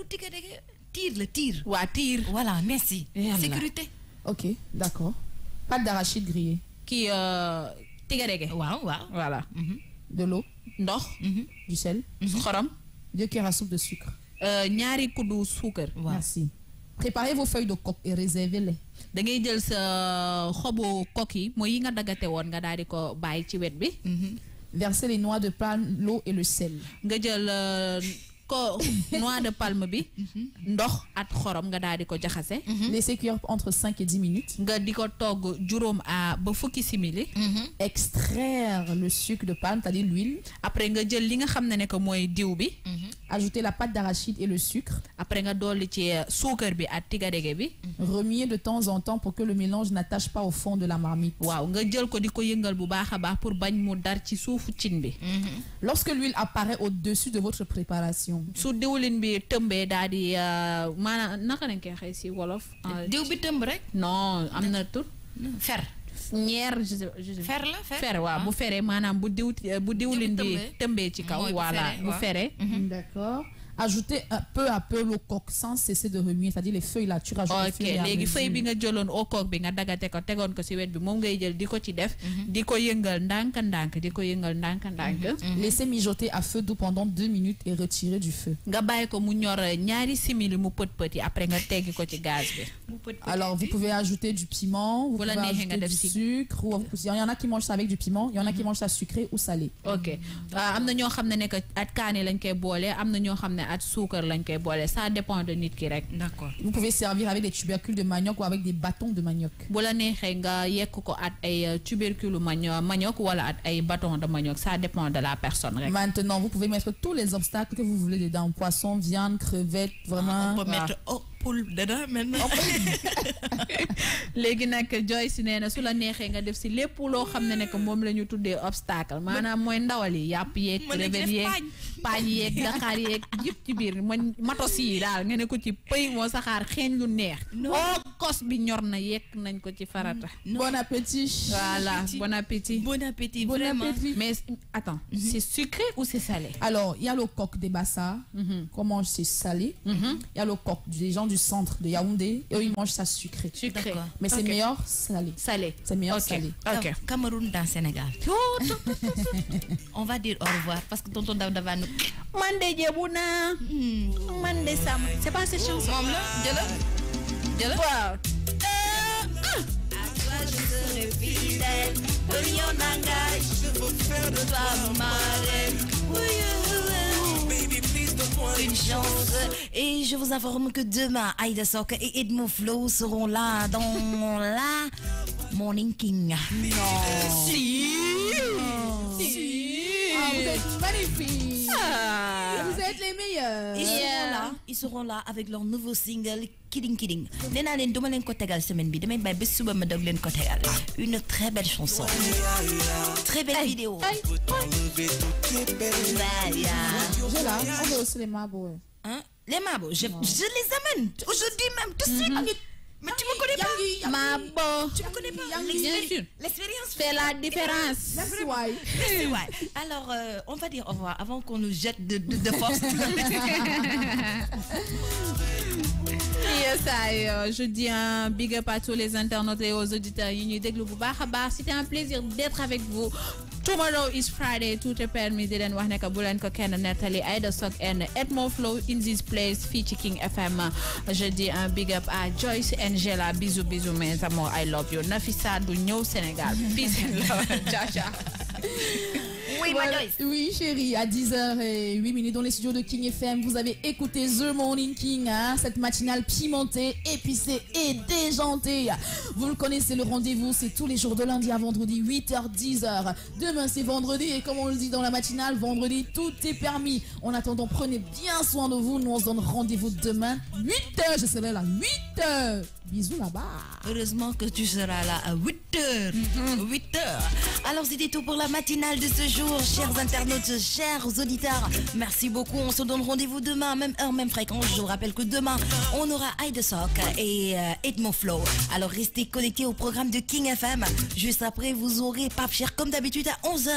tigadege tiir. Waaw tiir. Voilà, merci. Sécurité. Ok, d'accord. Pâte d'arachide grillée. Qui tigadege. Waaw. Voilà. De l'eau. Ndox. Du sel. Xorom. 2 cuillères à soupe de sucre. ñaari kuddu suukar. Merci. Préparez vos feuilles de coq et réservez-les. Da ngay jël sa xobu coq yi mooy yi nga dagate woon nga daal di ko bàyyi ci wet bi. Versez les noix de palme, l'eau et le sel. Nga jël noix de palme bi. Ndox at xorom nga daal di ko jaxase. Laissez cuire entre 5 et 10 minutes. Nga di ko togg juróom ba fukki simili. Extraire le sucre de palme, c'est-à-dire l'huile. Après nga jël li nga xam ne que mooy diw bi. Ajoutez la pâte d'arachide et le sucre. Après nga dolli ci suukar bi ak tigadege bi. Remuer de temps en temps pour que le mélange n'attache pas au fond de la marmite. Waaw nga jël ko diko yëngal bu baaxa baax pour bañ mu dar ci suufu cin bi. Lorsque l'huile apparaît au-dessus de votre préparation. Su diwlin bi tëmbee daal di maanaam naka lañ koy xëy si wolof. diw bi tëmb rek. non am na tur. fer. ñeer fer la fer waaw bu feree maanaam bu diwlin bi tëmbee ci kaw. voilà bu feree. D'accord. Ajoutez peu à peu l'eau coque sans cesser de remuer, c'est-à-dire les feuilles là, tu rajoutes les feuilles. Ok, léegi feuille bi nga jëloon au coque bi nga dagate ko tegoon ko ci wet bi moom ngay jël di ko ci def. di ko yëngal ndànk-ndànk di ko yëngal ndànk-ndànk. Laissez mijoter à feu doux pendant 2 minutes et retirer du feu. nga bàyyi ko mu ñor ñaari simili mu pët yi après nga teggi ko ci gaz bi. Alors vous pouvez ajouter du piment, vous pouvez ajouter du sucre. Il y en a qui mangent ça avec du piment, il y en a qui mangent ça sucré ou salé. Ok am na ñoo xam ne que at kaani lañ koy boole am na ñoo xam ne at suukar lañ koy boole ça dépend de nit ki rek. D'accord. Vous pouvez servir avec des tubercules de manioc ou avec des bâtons de manioc. bu la neexee nga yekk ko at ay tubercules manioc wala at ay bâtons de manioc ça dépend de la personne rek. Maintenant vous pouvez mettre tous les obstacles que vous voulez dedans, poisson, viande, crevettes, vraiment. On peut mettre poule dedans maintenant. léegi nag Joyce nee na su la neexee nga def si lépp loo xam ne que moom la ñu tuddee obstacle maanaam mooy ndawal yi yàpp yeeg crevettes yeeg paañ yeeg daqaar yeeg yëpp ci biir matos yi daal nga ne ko ci pëy moo saxaar xeeñ lu neex kos bi ñor na yekk nañ ko ci farata. Bon appétit. Voilà, bon appétit. Bon appétit, bon vraiment. appétit. Mais attends, c'est sucré ou c'est salé? Alors, il y a le coq des Bassa, qu'on mange c'est salé. Il y a le coq des gens du centre de Yaoundé, et eux ils mangent ça sucré. Sucré. Mais c'est meilleur salé. Salé. C'est meilleur salé. Ok. Cameroun dans Sénégal. On va dire au revoir parce que tonton Daouda va nous. Mande Djebouna. Mande Sam. C'est pas cette chanson. Maman là, dis-le. Wow. Je serai fidèle, je veux faire de toi ma reine. Une chance. Et je vous informe que demain, Aïda Sok et Edmo Flow seront là dans la Morning King. Non. Si. Ah, vous êtes magnifiques. Vous êtes les meilleurs. Ils seront là avec leur nouveau single Kidding Kidding. Nena len duma len ko tégal semaine bi damay bay bes suba ma dog len ko tégal. Une très belle chanson. Très belle vidéo. J'ai là, on veut aussi les mabos. Hein? Les mabos, je les amène aujourd'hui même tout de suite. Mais tu me connais pas. Mabo. Tu me connais pas. Bien sûr. L'expérience fait la différence. That's why. Alors, on va dire au revoir avant qu'on nous jette de force. Je dis un big up à tous les internautes et aux auditeurs. C'était un plaisir d'être avec vous. Tomorrow is Friday. Tout est permis. Dylan Wahneka Boulenko Ken Nathalie Aida Sok and Edmo Flow in this place. Feature King FM. Je dis un big up à Joyce Angela. Bisous, bisous, mes amours. I love you. Nafisa du New Sénégal. Peace and love. Ciao, ciao. Oui, voilà. Oui, chérie, à 10h08 dans les studios de King FM, vous avez écouté The Morning King, hein, cette matinale pimentée, épicée et déjantée. Vous le connaissez, le rendez-vous, c'est tous les jours de lundi à vendredi, 8h, 10h. Demain, c'est vendredi et comme on le dit dans la matinale, vendredi, tout est permis. En attendant, prenez bien soin de vous. Nous, on se donne rendez-vous demain, 8h. Je serai là, 8h. Bisous là-bas. Heureusement que tu seras là à 8h. 8h. Alors, c'était tout pour la matinale de ce jour. Chers internautes, chers auditeurs, merci beaucoup. On se donne rendez-vous demain, même heure, même fréquence. Je vous rappelle que demain, on aura Aïda Sok et Edmo Flow. Alors, restez connectés au programme de King FM. Juste après, vous aurez Pape Cher comme d'habitude à 11h.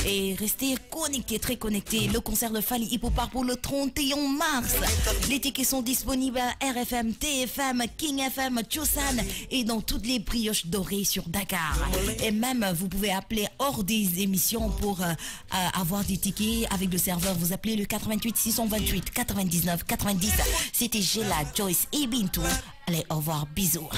Et restez connectés, très connectés. Le concert de Fally Ipupa pour le 31 mars. Les tickets sont disponibles à RFM, TFM, King FM, Tchosan et dans toutes les brioches dorées sur Dakar. Et même, vous pouvez appeler hors des émissions pour avoir des tickets avec le serveur. Vous appelez le 88 628 99 90. C'était Gela, Joyce et Bintou. Allez, au revoir, bisous.